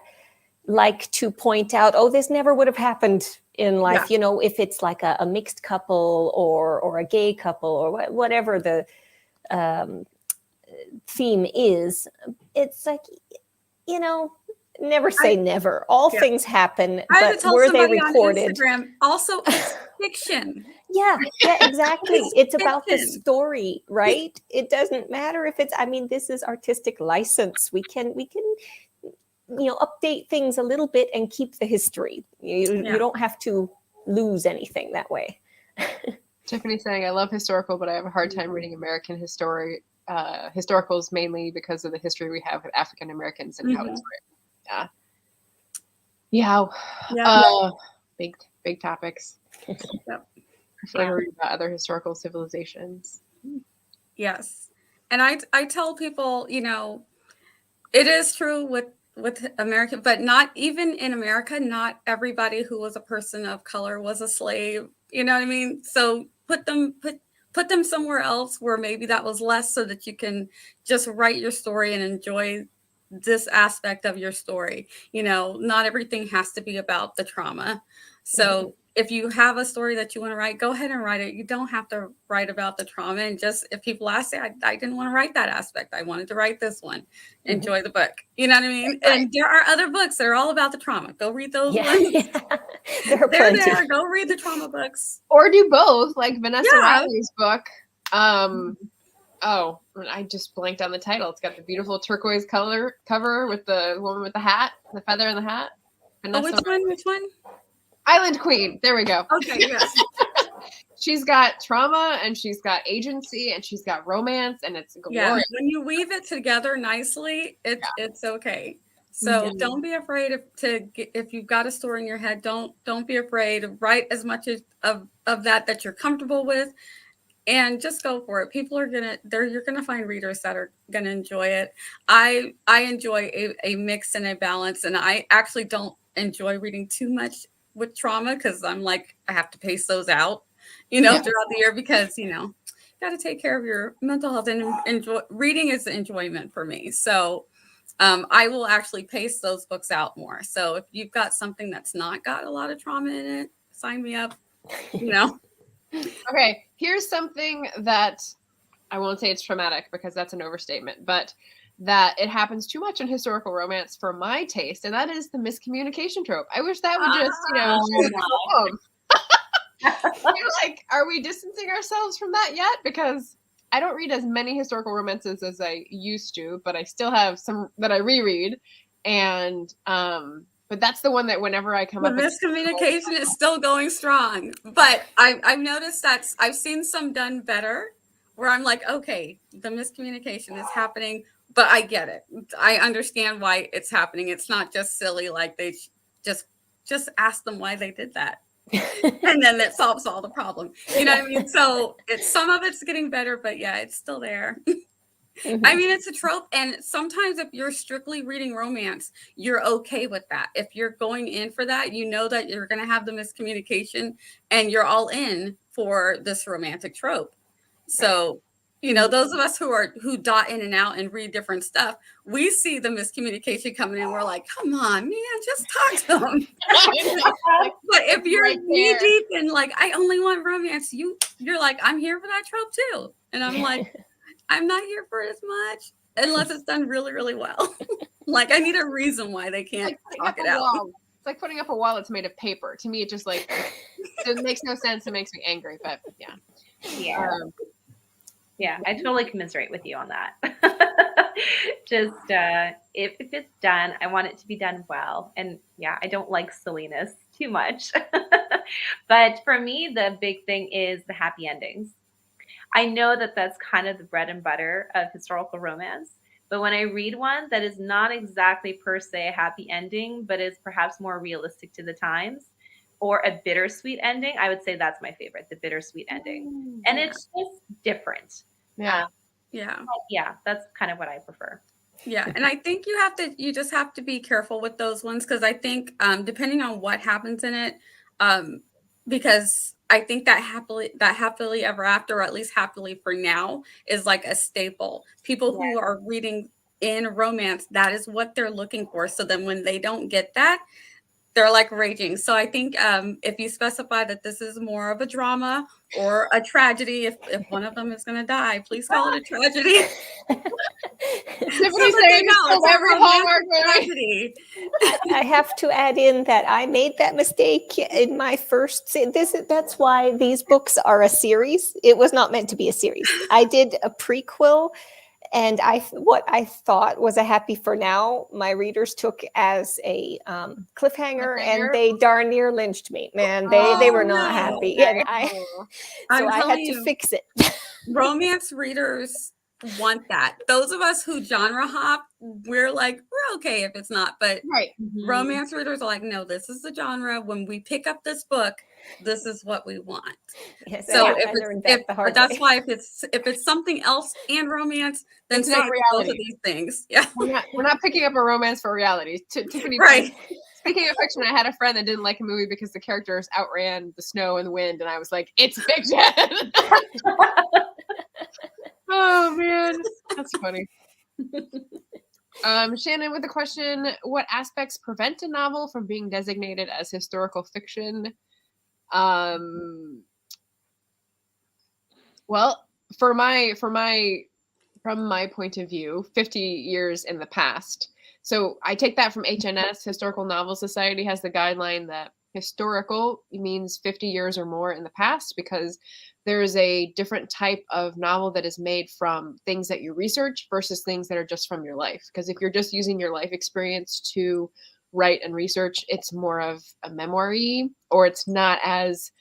like to point out, oh, this never would have happened in life. Yeah. If it's like a mixed couple or a gay couple or whatever the theme is, it's like, never say never. All things happen, I had to but tell were they somebody on recorded? Instagram, also, it's fiction. Yeah, exactly. It's about the fiction. story, right? It doesn't matter if it's, I mean, this is artistic license. We can, update things a little bit and keep the history. You don't have to lose anything that way. Tiffany's saying, I love historical, but I have a hard time reading American historicals, mainly because of the history we have with African Americans and how it's written. Yeah. Big topics. Yep. I feel like I read about other historical civilizations. Yes. And I tell people, it is true with American, but not even in America, not everybody who was a person of color was a slave. You know what I mean? So put them somewhere else where maybe that was less, so that you can just write your story and enjoy this aspect of your story. Not everything has to be about the trauma. So if you have a story that you want to write, go ahead and write it. You don't have to write about the trauma. And just, if people ask, say, I didn't want to write that aspect. I wanted to write this one. Enjoy the book. You know what I mean? Right. And there are other books that are all about the trauma. Go read those ones. Yeah. They're there. Go read the trauma books. Or do both, like Vanessa Riley's book. Oh, I just blanked on the title. It's got the beautiful turquoise color cover with the woman with the hat, the feather in the hat. Vanessa Which one? Island Queen. There we go. Okay, yes. She's got trauma, and she's got agency, and she's got romance, and it's glorious. Yeah, when you weave it together nicely, it's okay. So don't be afraid if you've got a story in your head. Don't be afraid. Write as much of that you're comfortable with, and just go for it. People are you're gonna find readers that are gonna enjoy it. I enjoy a mix and a balance, and I actually don't enjoy reading too much with trauma, because I'm like, I have to pace those out, throughout the year, because got to take care of your mental health, and reading is enjoyment for me. So I will actually pace those books out more. So if you've got something that's not got a lot of trauma in it, sign me up. Okay, here's something that I won't say it's traumatic, because that's an overstatement, but that it happens too much in historical romance for my taste, and that is the miscommunication trope. I wish that would just, You're like, are we distancing ourselves from that yet? Because I don't read as many historical romances as I used to, but I still have some that I reread, and but that's the one that whenever I come up, miscommunication is still going strong. But I've noticed that I've seen some done better, where I'm like, okay, the miscommunication is happening, but I get it. I understand why it's happening. It's not just silly, like they just ask them why they did that. And then that solves all the problem. You know what I mean? So some of it's getting better, but yeah, it's still there. I mean, it's a trope. And sometimes if you're strictly reading romance, you're okay with that. If you're going in for that, you know that you're going to have the miscommunication, and you're all in for this romantic trope. So, those of us who dot in and out and read different stuff, we see the miscommunication coming in. We're like, come on, man, just talk to them. But if you're knee deep in like, I only want romance, you're like, I'm here for that trope too. And I'm like, I'm not here for it as much unless it's done really, really well. Like, I need a reason why they can't talk it out. It's like putting up a wall that's made of paper. To me, it just it makes no sense. It makes me angry, but yeah. Yeah, I totally commiserate with you on that. Just if it's done, I want it to be done well. And yeah, I don't like silliness too much. But for me, the big thing is the happy endings. I know that that's kind of the bread and butter of historical romance. But when I read one that is not exactly per se a happy ending, but is perhaps more realistic to the times, or a bittersweet ending, I would say that's my favorite, the bittersweet ending. And it's just different. Yeah. Yeah, that's kind of what I prefer. Yeah. And I think you just have to be careful with those ones, because I think depending on what happens in it, because I think that happily ever after, or at least happily for now, is like a staple. People who are reading in romance, that is what they're looking for. So then when they don't get that, they're like raging. So I think if you specify that this is more of a drama or a tragedy, if one of them is going to die, please call it a tragedy. Tiffany saying it's a every Hallmark movie. tragedy. I have to add in that I made that mistake in my first. That's why these books are a series. It was not meant to be a series. I did a prequel, and what I thought was a happy for now, my readers took as a cliffhanger, and they darn near lynched me. Man, they were not happy, and I had to fix it. Romance readers want that. Those of us who genre hop, we're okay if it's not, but romance readers are like, no, this is the genre. When we pick up this book, this is what we want. Yes, so I learned that the hard that's way. why if it's something else and romance, then it's say not reality. Both of these things. Yeah, we're not picking up a romance for reality. Tiffany, right? Speaking of fiction, I had a friend that didn't like a movie because the characters outran the snow and the wind, and I was like, it's fiction. Oh man, that's funny. Shannon with a question: what aspects prevent a novel from being designated as historical fiction? Well, from my point of view, 50 years in the past. So I take that from HNS. Historical Novel Society has the guideline that historical means 50 years or more in the past, because there's a different type of novel that is made from things that you research versus things that are just from your life. Because if you're just using your life experience to write and research, it's more of a memoir-y, or it's not as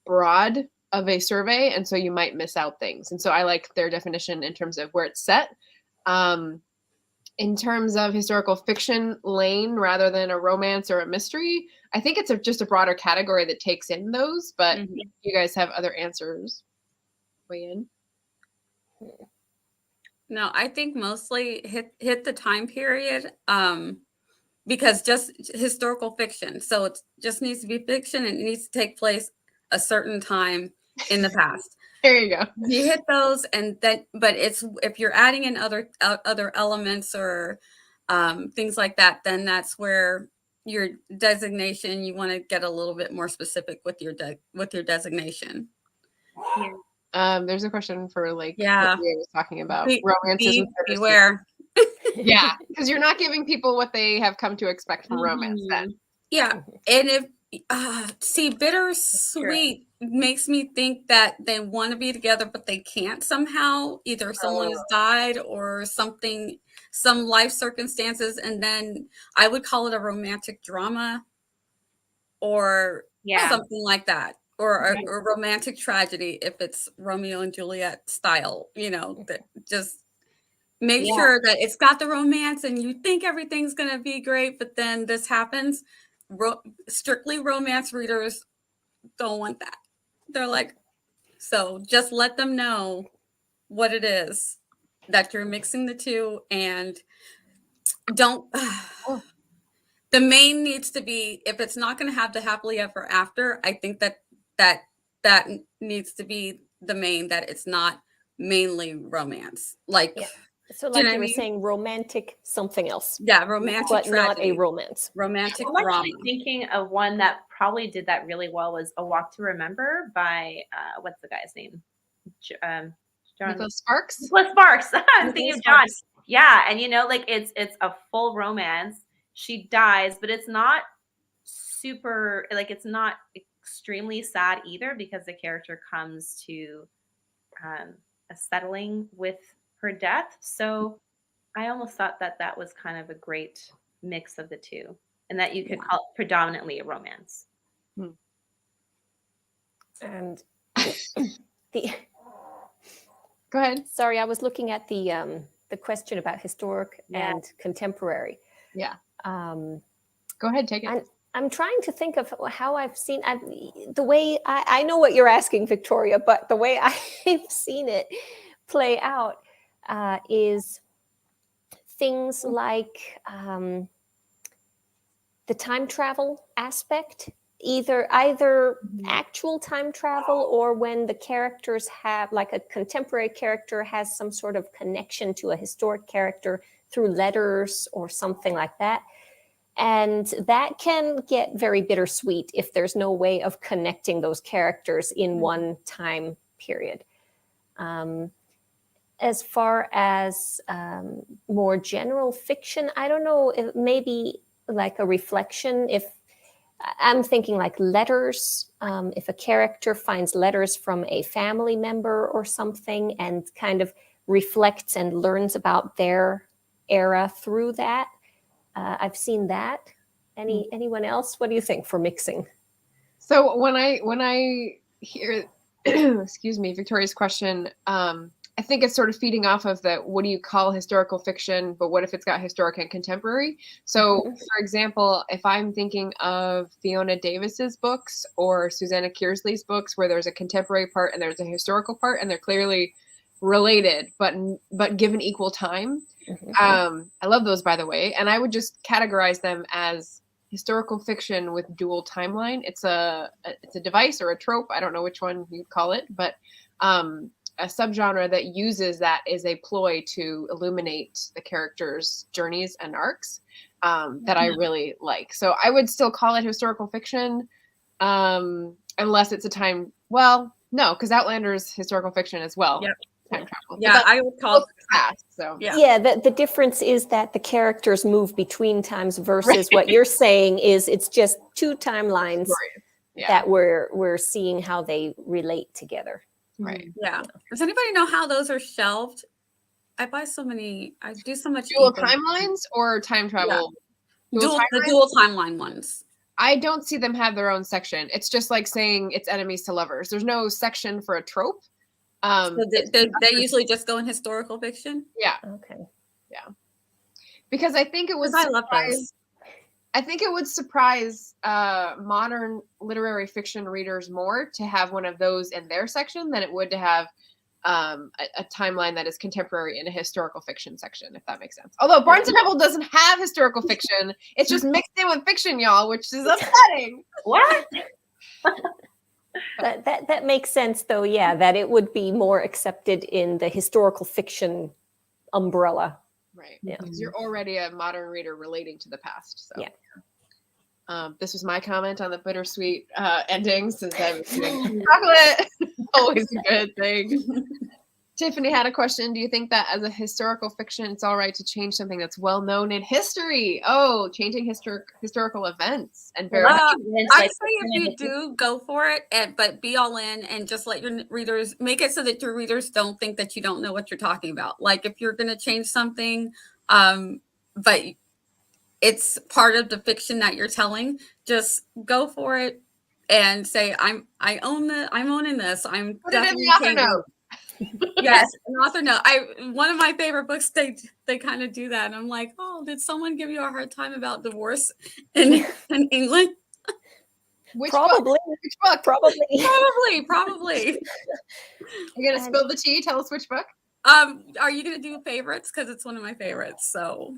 broad of a survey, and so you might miss out things. And so I like their definition in terms of where it's set. In terms of historical fiction lane rather than a romance or a mystery, I think it's just a broader category that takes in those, but if you guys have other answers, weigh in. No, I think mostly hit the time period, because just historical fiction. So it just needs to be fiction, and it needs to take place a certain time in the past. There you go. You hit those, and then, but if you're adding in other elements or things like that, then that's where your designation, you want to get a little bit more specific with your designation. There's a question for what we was talking about. Romances. Beware. Yeah, because you're not giving people what they have come to expect from romance then. Yeah, and if bittersweet makes me think that they want to be together, but they can't somehow. Either someone has died or something, some life circumstances, and then I would call it a romantic drama or something like that, or a romantic tragedy if it's Romeo and Juliet style. That just make sure that it's got the romance, and you think everything's going to be great, but then this happens. Strictly romance readers don't want that. They're like, so just let them know what it is, that you're mixing the two, and don't. The main needs to be, if it's not going to have the happily ever after, I think that needs to be the main, that it's not mainly romance. So like you were saying, romantic something else. Yeah, romantic but tragedy. Not a romance. Romantic I'm drama. actually thinking of one that probably did that really well was A Walk to Remember by, what's the guy's name? John. Nicholas Sparks? Nicholas Sparks. I'm thinking of John. Yeah, and it's a full romance. She dies, but it's not super, it's not extremely sad either, because the character comes to a settling with her death. So I almost thought that was kind of a great mix of the two, and that you could call it predominantly a romance. And go ahead. Sorry, I was looking at the question about historic and contemporary. Yeah. Go ahead, take it. I'm trying to think of how I've seen the way I know what you're asking, Victoria, but the way I've seen it play out is things like the time travel aspect, either actual time travel, or when the characters have, like a contemporary character has some sort of connection to a historic character through letters or something like that. And that can get very bittersweet if there's no way of connecting those characters in one time period. as far as more general fiction, I don't know, if maybe like a reflection. If I'm thinking like letters, if a character finds letters from a family member or something and kind of reflects and learns about their era through that. I've seen that. Anyone else? What do you think for mixing? So when I hear, excuse me, Victoria's question, I think it's sort of feeding off of the, what do you call historical fiction, but what if it's got historic and contemporary? So, for example, if I'm thinking of Fiona Davis's books or Susannah Kearsley's books, where there's a contemporary part and there's a historical part, and they're clearly related, but given equal time. I love those, by the way, and I would just categorize them as historical fiction with dual timeline. It's a device or a trope. I don't know which one you'd call it, but a subgenre that uses that as a ploy to illuminate the characters' journeys and arcs that I really like. So I would still call it historical fiction, unless it's a time. Well, no, because Outlander is historical fiction as well. Yep. Time travel. Yeah, I would call past. So yeah, the difference is that the characters move between times versus what you're saying is it's just two timelines that we're seeing how they relate together. Right. Yeah. Does anybody know how those are shelved? I buy so many. I do so much. Dual timelines or time travel? Yeah. The dual timeline ones. I don't see them have their own section. It's just like saying it's enemies to lovers. There's no section for a trope. So they usually just go in historical fiction. Yeah. Okay. Yeah. Because I think it was. I love those. I think it would surprise modern literary fiction readers more to have one of those in their section than it would to have a timeline that is contemporary in a historical fiction section, if that makes sense. Although Barnes & Noble doesn't have historical fiction. It's just mixed in with fiction, y'all, which is upsetting. What? That makes sense, though, yeah, that it would be more accepted in the historical fiction umbrella. Right. Yeah. Because you're already a modern reader relating to the past. So. Yeah. This was my comment on the bittersweet endings, since I was doing chocolate. Always a good thing. Tiffany had a question. Do you think that as a historical fiction, it's all right to change something that's well known in history? Oh, changing historical events and I'd say if you do, go for it, but be all in and just let your readers make it so that your readers don't think that you don't know what you're talking about. Like if you're going to change something, but it's part of the fiction that you're telling, just go for it and say, I'm owning this. I'm put it in the author note. Yes, an author note. One of my favorite books, they kind of do that, and I'm like, oh, did someone give you a hard time about divorce in England? Probably. Which book? Probably. You're gonna spill the tea. Tell us which book. Are you gonna do favorites? Because it's one of my favorites. So.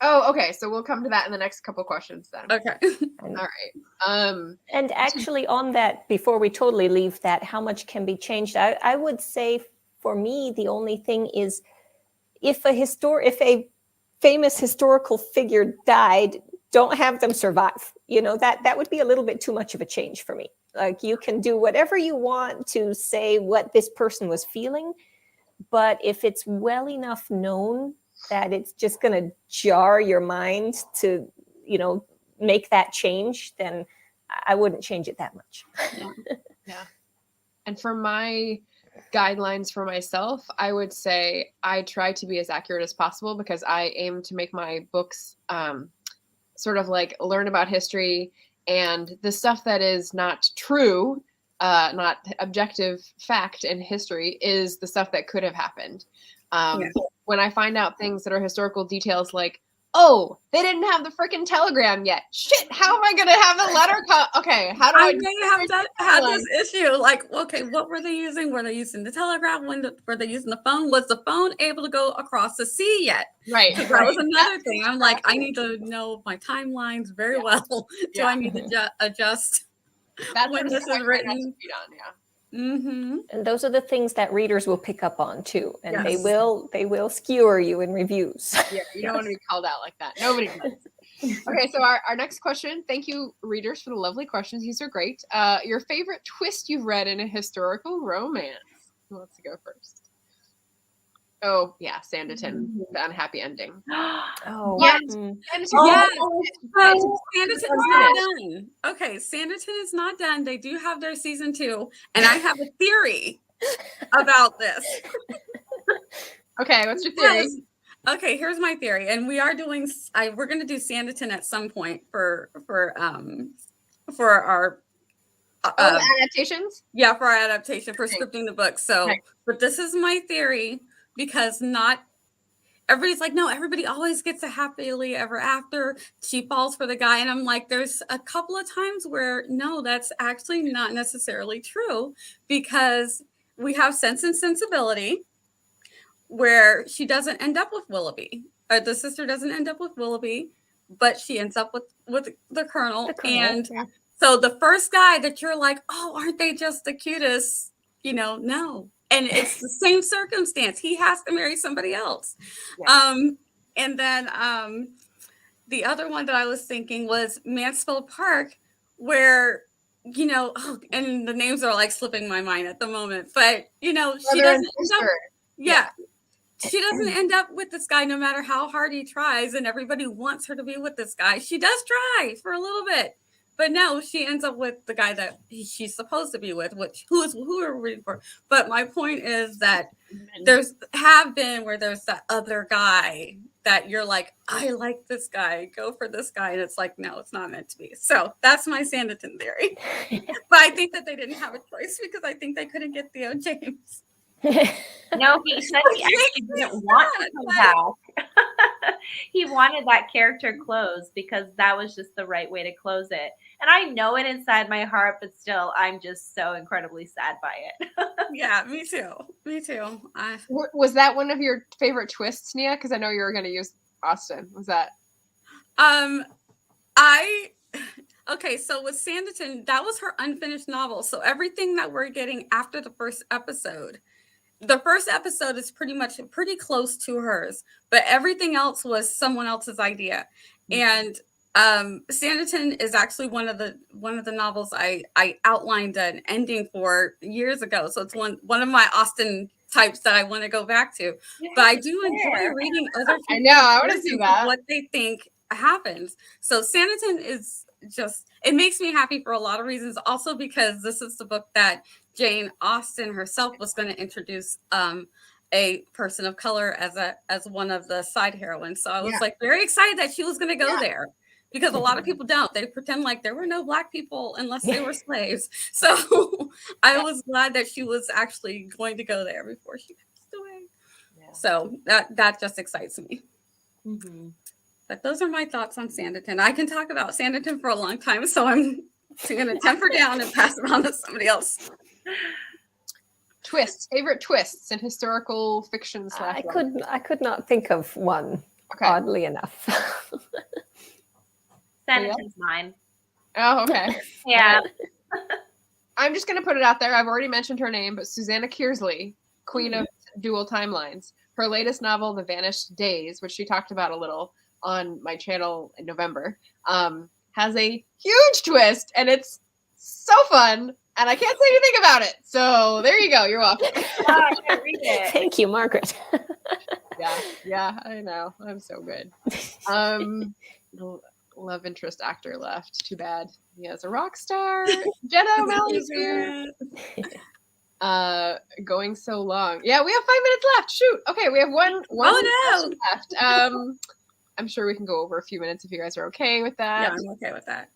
Oh, okay. So we'll come to that in the next couple questions then. Okay. All right. And actually, on that, before we totally leave that, how much can be changed? I would say, for me, the only thing is, if a famous historical figure died, don't have them survive. You know, that would be a little bit too much of a change for me. Like, you can do whatever you want to say what this person was feeling, but if it's well enough known that it's just going to jar your mind to, make that change, then I wouldn't change it that much. Yeah. And for my guidelines for myself, I would say I try to be as accurate as possible, because I aim to make my books sort of like learn about history, and the stuff that is not true, not objective fact in history, is the stuff that could have happened. When I find out things that are historical details, like, oh, they didn't have the freaking telegram yet. Shit, how am I going to have the letter come? Okay, how do I may have had this issue. Like, okay, what were they using? Were they using the telegraph? Were they using the phone? Was the phone able to go across the sea yet? Right. That was another thing. I'm like, I need to know my timelines very well. Do I need to adjust when this is written? Mm-hmm. And those are the things that readers will pick up on too, and they will skewer you in reviews. Yeah, you don't want to be called out like that. Nobody does. Okay, so our next question. Thank you, readers, for the lovely questions. These are great. Your favorite twist you've read in a historical romance? Who wants to go first? Oh yeah, Sanditon, the unhappy ending. Oh, Yes. mm. Sanditon's not done. Okay, Sanditon is not done. They do have their season 2, and I have a theory about this. Okay, what's your theory? Okay, here's my theory, and we're going to do Sanditon at some point for our adaptations? Yeah, for our adaptation, for scripting the book. So, okay. But this is my theory, because not everybody's like, no, everybody always gets a happily ever after. She falls for the guy. And I'm like, there's a couple of times where, no, that's actually not necessarily true, because we have Sense and Sensibility, where she doesn't end up with Willoughby, or the sister doesn't end up with Willoughby, but she ends up with the Colonel. And so the first guy that you're like, oh, aren't they just the cutest? No. And it's the same circumstance. He has to marry somebody else. Yeah. And then the other one that I was thinking was Mansfield Park, where, and the names are like slipping my mind at the moment, but, she doesn't end up, she doesn't end up with this guy no matter how hard he tries, and everybody wants her to be with this guy. She does try for a little bit, but no, she ends up with the guy that she's supposed to be with, who are we rooting for. But my point is that there's that other guy that you're like, I like this guy, go for this guy, and it's like, no, it's not meant to be. So that's my Sanditon theory. But I think that they didn't have a choice, because I think they couldn't get Theo James. No, he said he actually didn't want to come back. He wanted that character closed because that was just the right way to close it. And I know it inside my heart, but still, I'm just so incredibly sad by it. Yeah, me too. Was that one of your favorite twists, Nia? Because I know you were going to use Austen. Was that? Okay, so with Sanditon, that was her unfinished novel. So everything that we're getting after the first episode is pretty close to hers, but everything else was someone else's idea. And Sanditon is actually one of the novels I outlined an ending for years ago. So it's one of my Austen types that I want to go back to. But I do enjoy reading other people. I know, I want to see that. What they think happens. So Sanditon is it makes me happy for a lot of reasons. Also because this is the book that Jane Austen herself was going to introduce a person of color as one of the side heroines. So I was like very excited that she was going to go there, because a lot of people don't. They pretend like there were no Black people unless they were slaves. So I was glad that she was actually going to go there before she passed away. Yeah. So that just excites me. Mm-hmm. But those are my thoughts on Sanditon. I can talk about Sanditon for a long time, so I'm going to temper down and pass it on to somebody else. Favorite twists in historical fiction / I could not think of one, oddly enough. Sanditon's mine. Oh, okay. Yeah. I'm just going to put it out there. I've already mentioned her name, but Susannah Kearsley, queen of dual timelines. Her latest novel, The Vanished Days, which she talked about a little on my channel in November, has a huge twist, and it's so fun, and I can't say anything about it. So there you go. You're welcome. I can't read it. Thank you, Margaret. Yeah, I know. I'm so good. Love interest actor left. Too bad. He has a rock star. Jenna O'Malley's here. Going so long. Yeah, we have 5 minutes left. Shoot. Okay, we have one question left. I'm sure we can go over a few minutes if you guys are okay with that. Yeah, I'm okay with that.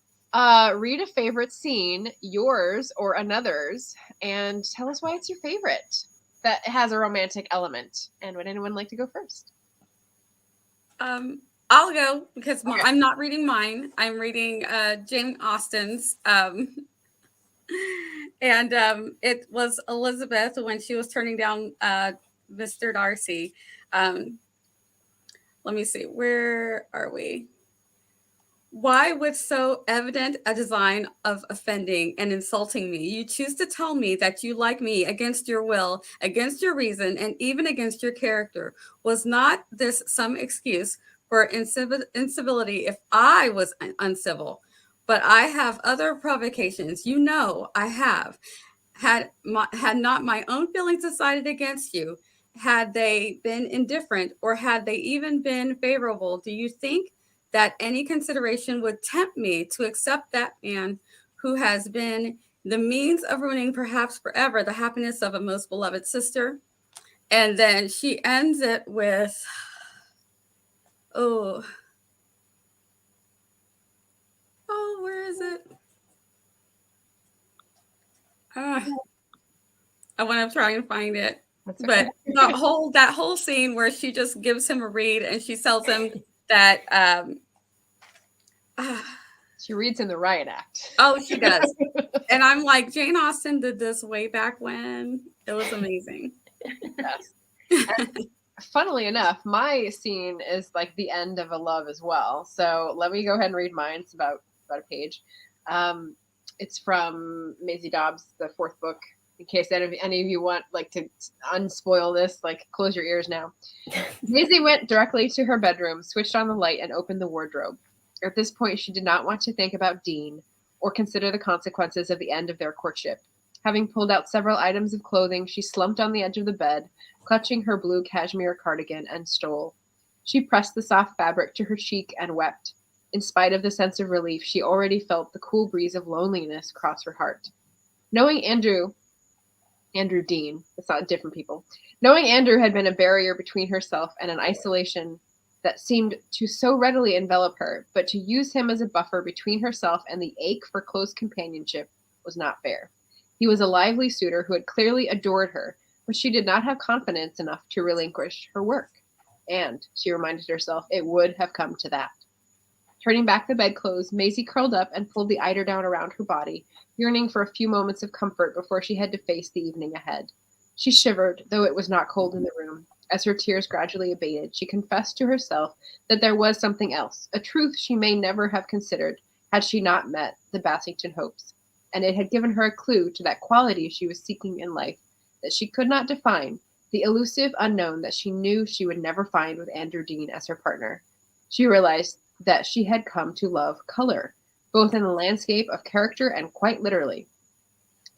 Read a favorite scene, yours or another's, and tell us why it's your favorite that has a romantic element. And would anyone like to go first? I'll go, because I'm not reading mine. I'm reading Jane Austen's. And it was Elizabeth when she was turning down Mr. Darcy. Let me see. Where are we? Why, with so evident a design of offending and insulting me, you choose to tell me that you like me against your will, against your reason, and even against your character? Was not this some excuse for incivility if I was uncivil? But I have other provocations. You know I have. Had not my own feelings decided against you, had they been indifferent, or had they even been favorable, do you think that any consideration would tempt me to accept that man who has been the means of ruining perhaps forever the happiness of a most beloved sister? And then she ends it with, oh, where is it? I want to try and find it. That's okay. But that whole scene where she just gives him a read and she tells him that She reads in the riot act. oh, she does. And I'm like, Jane Austen did this way back when. It was amazing. Yes. And funnily enough, my scene is like the end of a love as well. So let me go ahead and read mine. It's about a page. It's from Maisie Dobbs, the 4th book. In case any of you want like to unspoil this, like close your ears now. Maisie went directly to her bedroom, switched on the light, and opened the wardrobe. At this point, she did not want to think about Dean or consider the consequences of the end of their courtship. Having pulled out several items of clothing, she slumped on the edge of the bed, clutching her blue cashmere cardigan, and stole. She pressed the soft fabric to her cheek and wept. In spite of the sense of relief, she already felt the cool breeze of loneliness cross her heart. Knowing Andrew Dean, it's not different people. Knowing Andrew had been a barrier between herself and an isolation that seemed to so readily envelop her, but to use him as a buffer between herself and the ache for close companionship was not fair. He was a lively suitor who had clearly adored her, but she did not have confidence enough to relinquish her work. And, she reminded herself, it would have come to that. Turning back the bedclothes, Maisie curled up and pulled the eiderdown around her body, yearning for a few moments of comfort before she had to face the evening ahead. She shivered, though it was not cold in the room. As her tears gradually abated, she confessed to herself that there was something else, a truth she may never have considered had she not met the Bassington Hopes, and it had given her a clue to that quality she was seeking in life that she could not define, the elusive unknown that she knew she would never find with Andrew Dean as her partner. She realized that she had come to love color, both in the landscape of character and quite literally.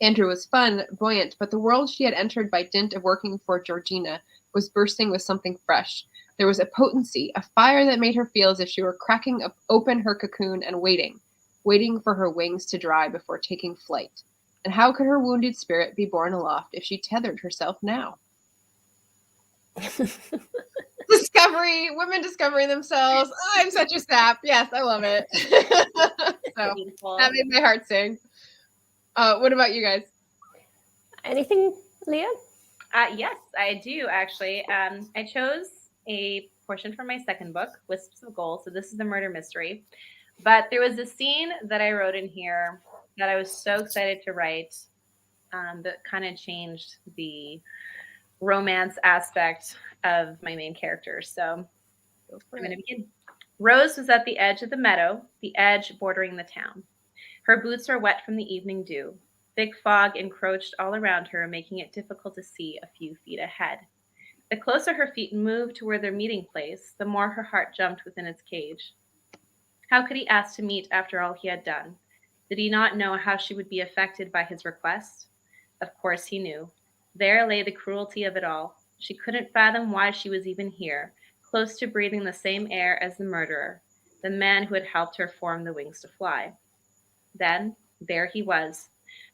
Andrew was fun, buoyant, but the world she had entered by dint of working for Georgina was bursting with something fresh. There was a potency, a fire that made her feel as if she were cracking open her cocoon and waiting for her wings to dry before taking flight. And how could her wounded spirit be borne aloft if she tethered herself now? Discovery, women discovering themselves. Oh, I'm such a sap. Yes, I love it. So that made my heart sing. What about you guys? Anything, Leah? Yes, I do actually. I chose a portion from my second book, Wisps of Gold. So this is the murder mystery. But there was a scene that I wrote in here that I was so excited to write that kind of changed the romance aspect of my main character. So I'm going to begin. Rose was at the edge of the meadow, the edge bordering the town. Her boots were wet from the evening dew. Thick fog encroached all around her, making it difficult to see a few feet ahead. The closer her feet moved toward their meeting place, the more her heart jumped within its cage. How could he ask to meet after all he had done? Did he not know how she would be affected by his request? Of course he knew. There lay the cruelty of it all. She couldn't fathom why she was even here, close to breathing the same air as the murderer, the man who had helped her form the wings to fly. Then, there he was.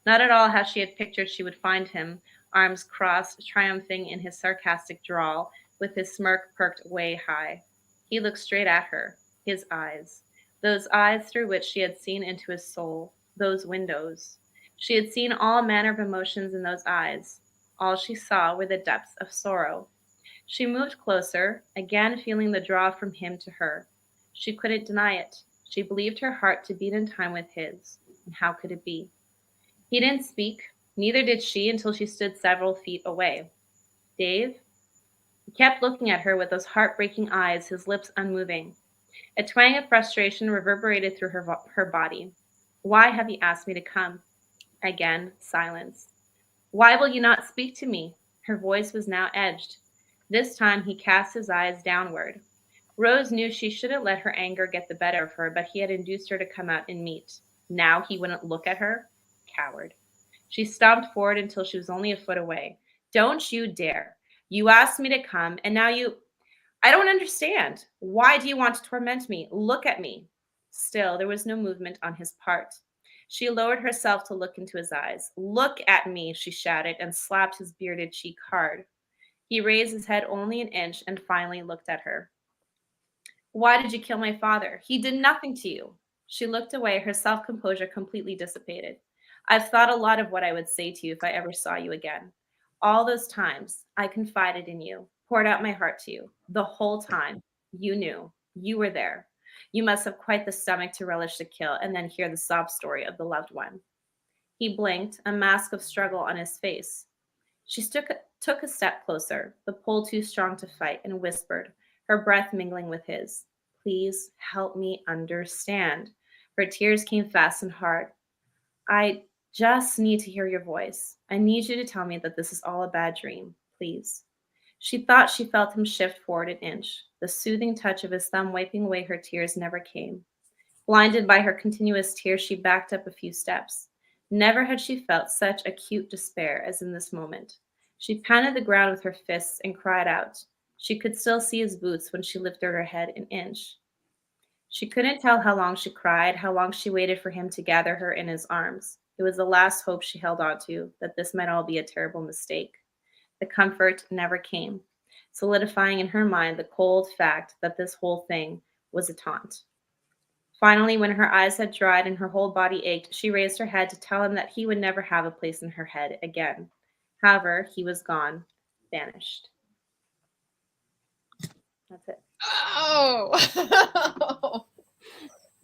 Not at all how she had pictured she would find him, arms crossed, triumphing in his sarcastic drawl, with his smirk perked way high. He looked straight at her, his eyes, those eyes through which she had seen into his soul, those windows. She had seen all manner of emotions in those eyes. All she saw were the depths of sorrow. She moved closer, again feeling the draw from him to her. She couldn't deny it. She believed her heart to beat in time with his. And how could it be? He didn't speak, neither did she until she stood several feet away. Dave? He kept looking at her with those heartbreaking eyes, his lips unmoving. A twang of frustration reverberated through her body. Why have you asked me to come? Again, silence. Why will you not speak to me? Her voice was now edged. This time he cast his eyes downward. Rose knew she shouldn't let her anger get the better of her, but he had induced her to come out and meet. Now he wouldn't look at her? Coward. She stomped forward until she was only a foot away. Don't you dare. You asked me to come, and now I don't understand. Why do you want to torment me? Look at me. Still, there was no movement on his part. She lowered herself to look into his eyes. Look at me, she shouted, and slapped his bearded cheek hard. He raised his head only an inch and finally looked at her. Why did you kill my father? He did nothing to you. She looked away, her self-composure completely dissipated. I've thought a lot of what I would say to you if I ever saw you again. All those times, I confided in you, poured out my heart to you. The whole time, you knew. You were there. You must have quite the stomach to relish the kill and then hear the sob story of the loved one. He blinked, a mask of struggle on his face. She took a step closer, the pull too strong to fight, and whispered, her breath mingling with his. Please help me understand. Her tears came fast and hard. I just need to hear your voice. I need you to tell me that this is all a bad dream, please. She thought she felt him shift forward an inch. The soothing touch of his thumb wiping away her tears never came. Blinded by her continuous tears, she backed up a few steps. Never had she felt such acute despair as in this moment. She pounded the ground with her fists and cried out. She could still see his boots when she lifted her head an inch. She couldn't tell how long she cried, how long she waited for him to gather her in his arms. It was the last hope she held on to, that this might all be a terrible mistake. The comfort never came, solidifying in her mind the cold fact that this whole thing was a taunt. Finally, when her eyes had dried and her whole body ached, she raised her head to tell him that he would never have a place in her head again. However, he was gone, vanished. That's it. Oh,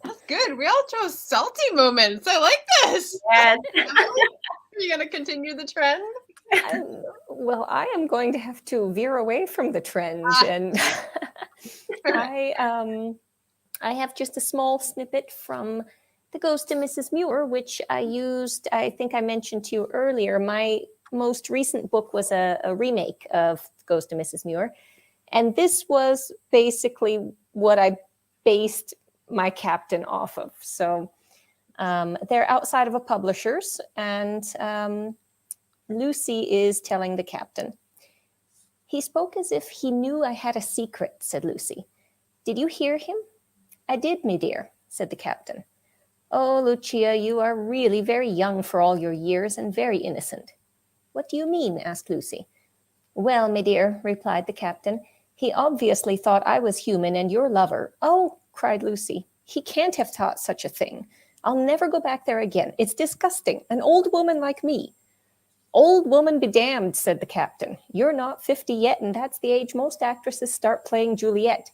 that's good. We all chose salty moments. I like this. Yes. Are you going to continue the trend? Well, I am going to have to veer away from the trend, and I have just a small snippet from The Ghost of Mrs. Muir, which I used. I think I mentioned to you earlier. My most recent book was a remake of The Ghost of Mrs. Muir, and this was basically what I based my captain off of. So they're outside of a publisher's, and Lucy is telling the captain. He spoke as if he knew I had a secret, said Lucy. Did you hear him? I did, me dear, said the captain. Oh, Lucia, you are really very young for all your years and very innocent. What do you mean? Asked Lucy. Well, me dear, replied the captain, he obviously thought I was human and your lover. Oh, cried Lucy, he can't have thought such a thing. I'll never go back there again. It's disgusting. An old woman like me. Old woman be damned, said the captain. You're not 50 yet, and that's the age most actresses start playing Juliet.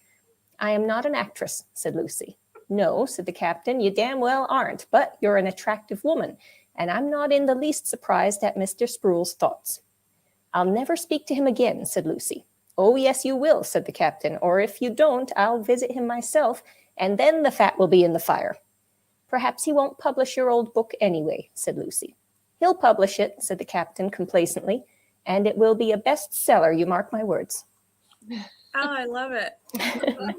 I am not an actress, said Lucy. No, said the captain, you damn well aren't, but you're an attractive woman, and I'm not in the least surprised at Mr. Sproul's thoughts. I'll never speak to him again, said Lucy. Oh, yes, you will, said the captain, or if you don't, I'll visit him myself, and then the fat will be in the fire. Perhaps he won't publish your old book anyway, said Lucy. He'll publish it, said the captain complacently, and it will be a bestseller, you mark my words. Oh, I love it.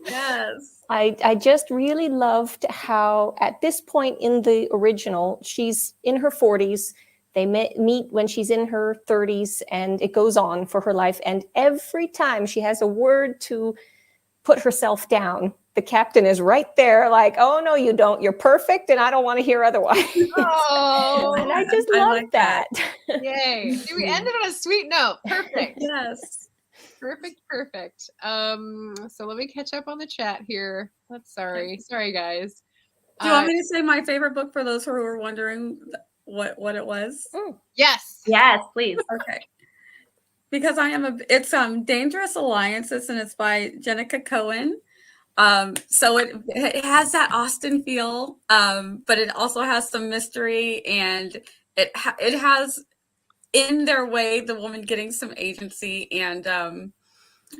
Yes. I just really loved how at this point in the original, she's in her 40s. They meet when she's in her 30s, and it goes on for her life. And every time she has a word to put herself down, the captain is right there like, oh, no, you don't. You're perfect, and I don't want to hear otherwise. Oh, and I just love like that. Yay. See, we ended on a sweet note. Perfect. Yes. Perfect. So let me catch up on the chat here. Sorry, guys. Do you want me to say my favorite book for those who were wondering what it was? Yes. Yes, please. Okay. Because it's Dangerous Alliances, and it's by Jenica Cohen. So it has that Austen feel, but it also has some mystery, and it has in their way the woman getting some agency. And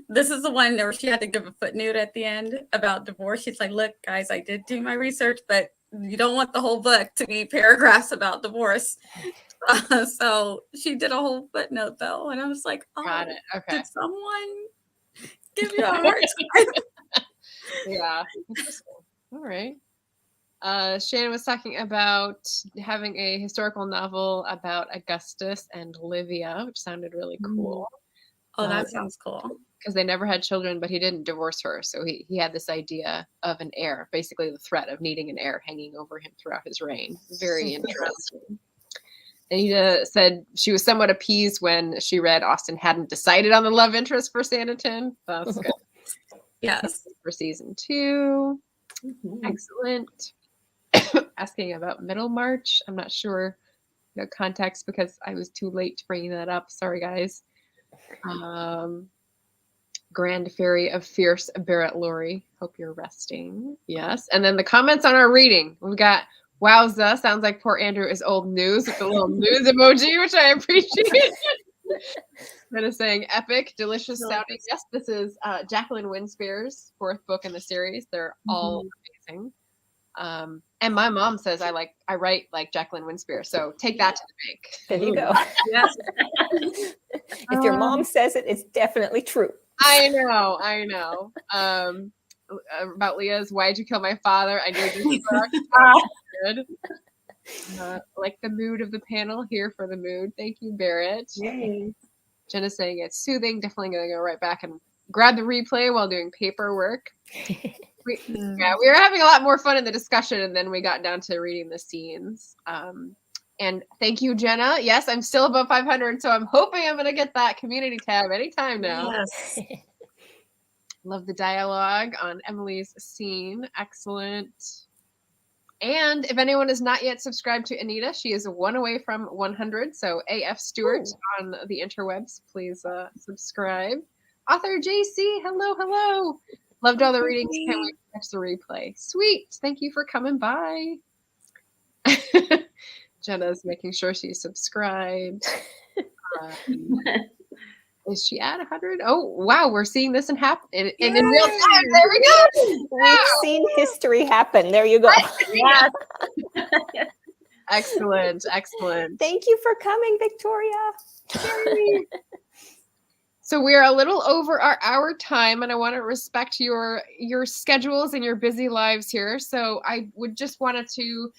this is the one where she had to give a footnote at the end about divorce. She's like, look, guys, I did do my research, but you don't want the whole book to be paragraphs about divorce. So she did a whole footnote though, and I was like, oh, got it. Okay. Did someone give you a hard time? Yeah. Interesting. All right. Shannon was talking about having a historical novel about Augustus and Livia, which sounded really cool. Oh, that sounds cool. Because they never had children, but he didn't divorce her. So he had this idea of an heir, basically the threat of needing an heir hanging over him throughout his reign. Very interesting. And he said she was somewhat appeased when she read Austen hadn't decided on the love interest for Sanditon. That's good. Yes. For season 2. Mhm. Excellent. Asking about Middlemarch. I'm not sure the context because I was too late to bring that up. Sorry, guys. Grand Fairy of Fierce Barrett Laurie. Hope you're resting. Yes. And then the comments on our reading. We've got wowza. Sounds like poor Andrew is old news with the little news emoji, which I appreciate. Then is saying epic, delicious sounding. Yes, this is Jacqueline Winspear's 4th book in the series. They're all amazing. And my mom says I write like Jacqueline Winspear. So take that to the bank. There you go. Yes. If your mom says it, it's definitely true. I know. About Leah's, why'd you kill my father? I knew this good. Like the mood of the panel, here for the mood. Thank you, Barrett. Yay. Jenna's saying it's soothing. Definitely going to go right back and grab the replay while doing paperwork. We were having a lot more fun in the discussion, and then we got down to reading the scenes. And thank you, Jenna. Yes, I'm still above 500, so I'm hoping I'm going to get that community tab anytime now. Yes. Love the dialogue on Emily's scene. Excellent. And if anyone is not yet subscribed to Anita, she is 1 away from 100. So AF Stewart on the interwebs, please subscribe. Author JC, hello. Loved all the readings. Can't wait to catch the replay. Sweet. Thank you for coming by. Jenna's making sure she's subscribed. Is she at 100? Oh, wow. We're seeing this in real time. There we go. We've seen history happen. There you go. Yes. Excellent. Thank you for coming, Victoria. So we're a little over our hour time, and I want to respect your schedules and your busy lives here. So I would just wanted to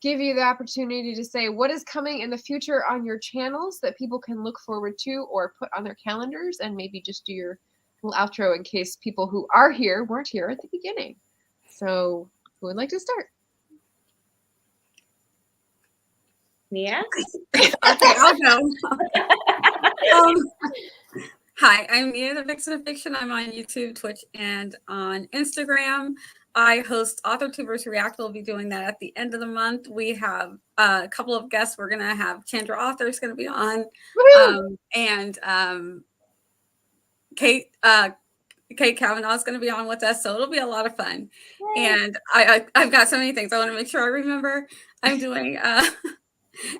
give you the opportunity to say what is coming in the future on your channels that people can look forward to or put on their calendars, and maybe just do your little outro in case people who are here weren't here at the beginning. So who would like to start? Nia? Okay, I'll go. Hi, I'm Mead, the Vixen of Fiction. I'm on YouTube, Twitch, and on Instagram. I host Authortuber's React. We'll be doing that at the end of the month. We have a couple of guests. We're going to have Chandra Author is going to be on, and Kate Kavanaugh is going to be on with us. So it'll be a lot of fun. Yay. And I've got so many things I want to make sure I remember. I'm doing,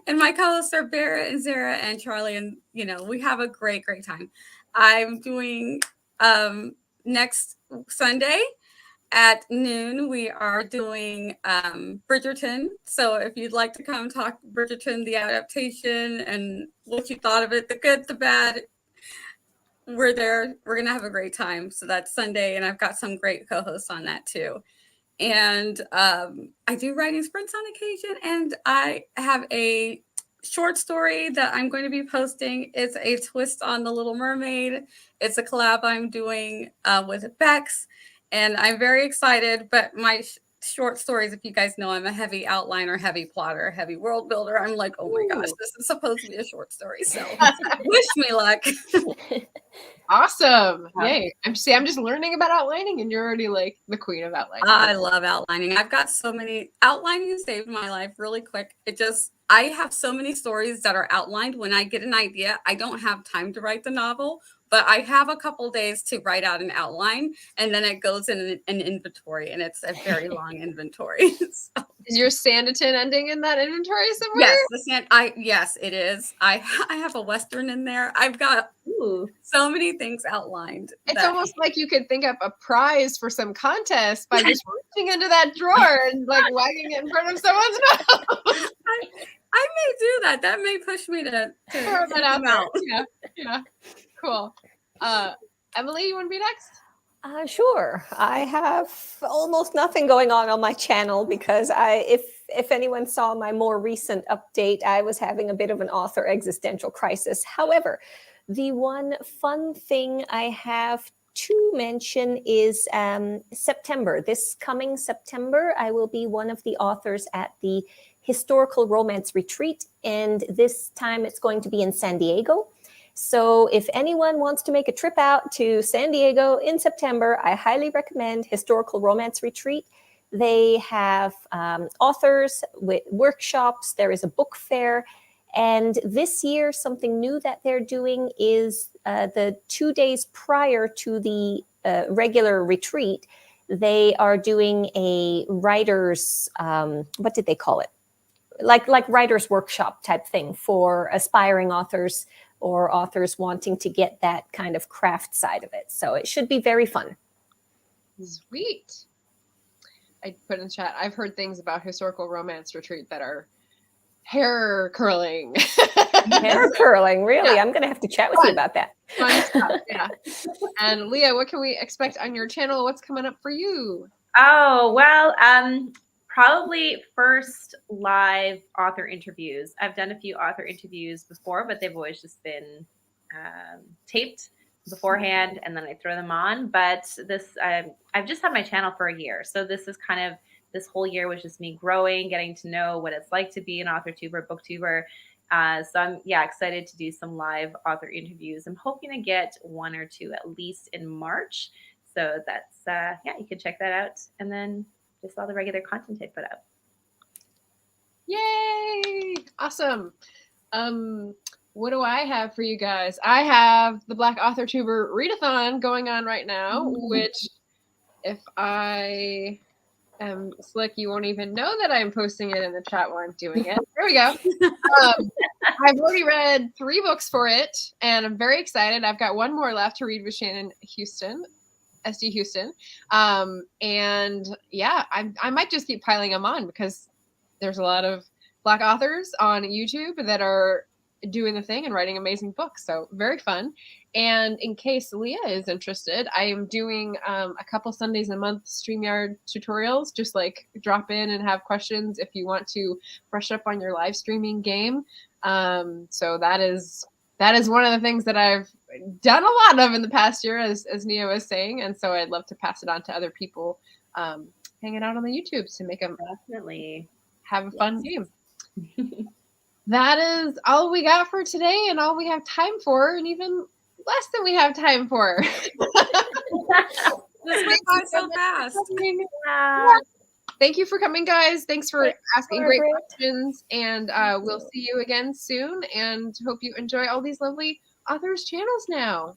and my co-hosts are Barrett and Zara and Charlie, and we have a great time. I'm doing next Sunday at noon, we are doing Bridgerton. So if you'd like to come talk Bridgerton, the adaptation, and what you thought of it, the good, the bad, we're there. We're going to have a great time. So that's Sunday, and I've got some great co-hosts on that too. And I do writing sprints on occasion, and I have a short story that I'm going to be posting. It's a twist on The Little Mermaid. It's a collab I'm doing with Bex. And I'm very excited, but my short stories, if you guys know, I'm a heavy outliner, heavy plotter, heavy world builder. I'm like, oh my gosh, this is supposed to be a short story. So wish me luck. Awesome. Yay. I'm just learning about outlining, and you're already like the queen of outlining. I love outlining. I've got so many. Outlining saved my life really quick. I have so many stories that are outlined. When I get an idea, I don't have time to write the novel, but I have a couple days to write out an outline, and then it goes in an inventory, and it's a very long inventory. So. Is your Sanditon ending in that inventory somewhere? Yes, yes, it is. I have a Western in there. I've got so many things outlined. It's almost like you could think up a prize for some contest by just reaching into that drawer and like wagging it in front of someone's mouth. I may do that. That may push me to throw that out. Yeah. Cool. Emily, you want to be next? Sure. I have almost nothing going on my channel because if anyone saw my more recent update, I was having a bit of an author existential crisis. However, The one fun thing I have to mention is September. This coming September, I will be one of the authors at the Historical Romance Retreat, and this time it's going to be in San Diego. So if anyone wants to make a trip out to San Diego in September, I highly recommend Historical Romance Retreat. They have authors with workshops. There is a book fair. And this year, something new that they're doing is the 2 days prior to the regular retreat, they are doing a writer's, what did they call it? Like writer's workshop type thing for aspiring authors or authors wanting to get that kind of craft side of it. So it should be very fun. Sweet. I put in the chat, I've heard things about Historical Romance Retreat that are hair curling. Hair curling, really? Yeah. I'm going to have to chat with you about that. Fun stuff, yeah. And Leah, what can we expect on your channel? What's coming up for you? Oh, well, probably first live author interviews. I've done a few author interviews before, but they've always just been taped beforehand and then I throw them on. But this, I've just had my channel for a year. So this is kind of, this whole year was just me growing, getting to know what it's like to be an Authortuber, booktuber. So I'm excited to do some live author interviews. I'm hoping to get 1 or 2 at least in March. So that's you can check that out, and then just all the regular content I put up. Yay! Awesome. What do I have for you guys? I have the Black Authortuber Readathon going on right now, which if I am slick, you won't even know that I'm posting it in the chat while I'm doing it. There we go. I've already read 3 books for it, and I'm very excited. I've got 1 more left to read with Shannon Houston, SD Houston. And yeah, I might just keep piling them on because there's a lot of Black authors on YouTube that are doing the thing and writing amazing books. So very fun. And in case Leah is interested, I am doing a couple Sundays a month StreamYard tutorials. Just like drop in and have questions if you want to brush up on your live streaming game. So that is one of the things that I've done a lot of in the past year, as Nia was saying. And so I'd love to pass it on to other people hanging out on the YouTubes to make them Definitely have a fun game. That is all we got for today and all we have time for, and even less than we have time for. This week went so fast. Yeah. Thank you for coming, guys. Thanks for asking great Barbara. questions. And we'll see you again soon. And hope you enjoy all these lovely authors' channels now.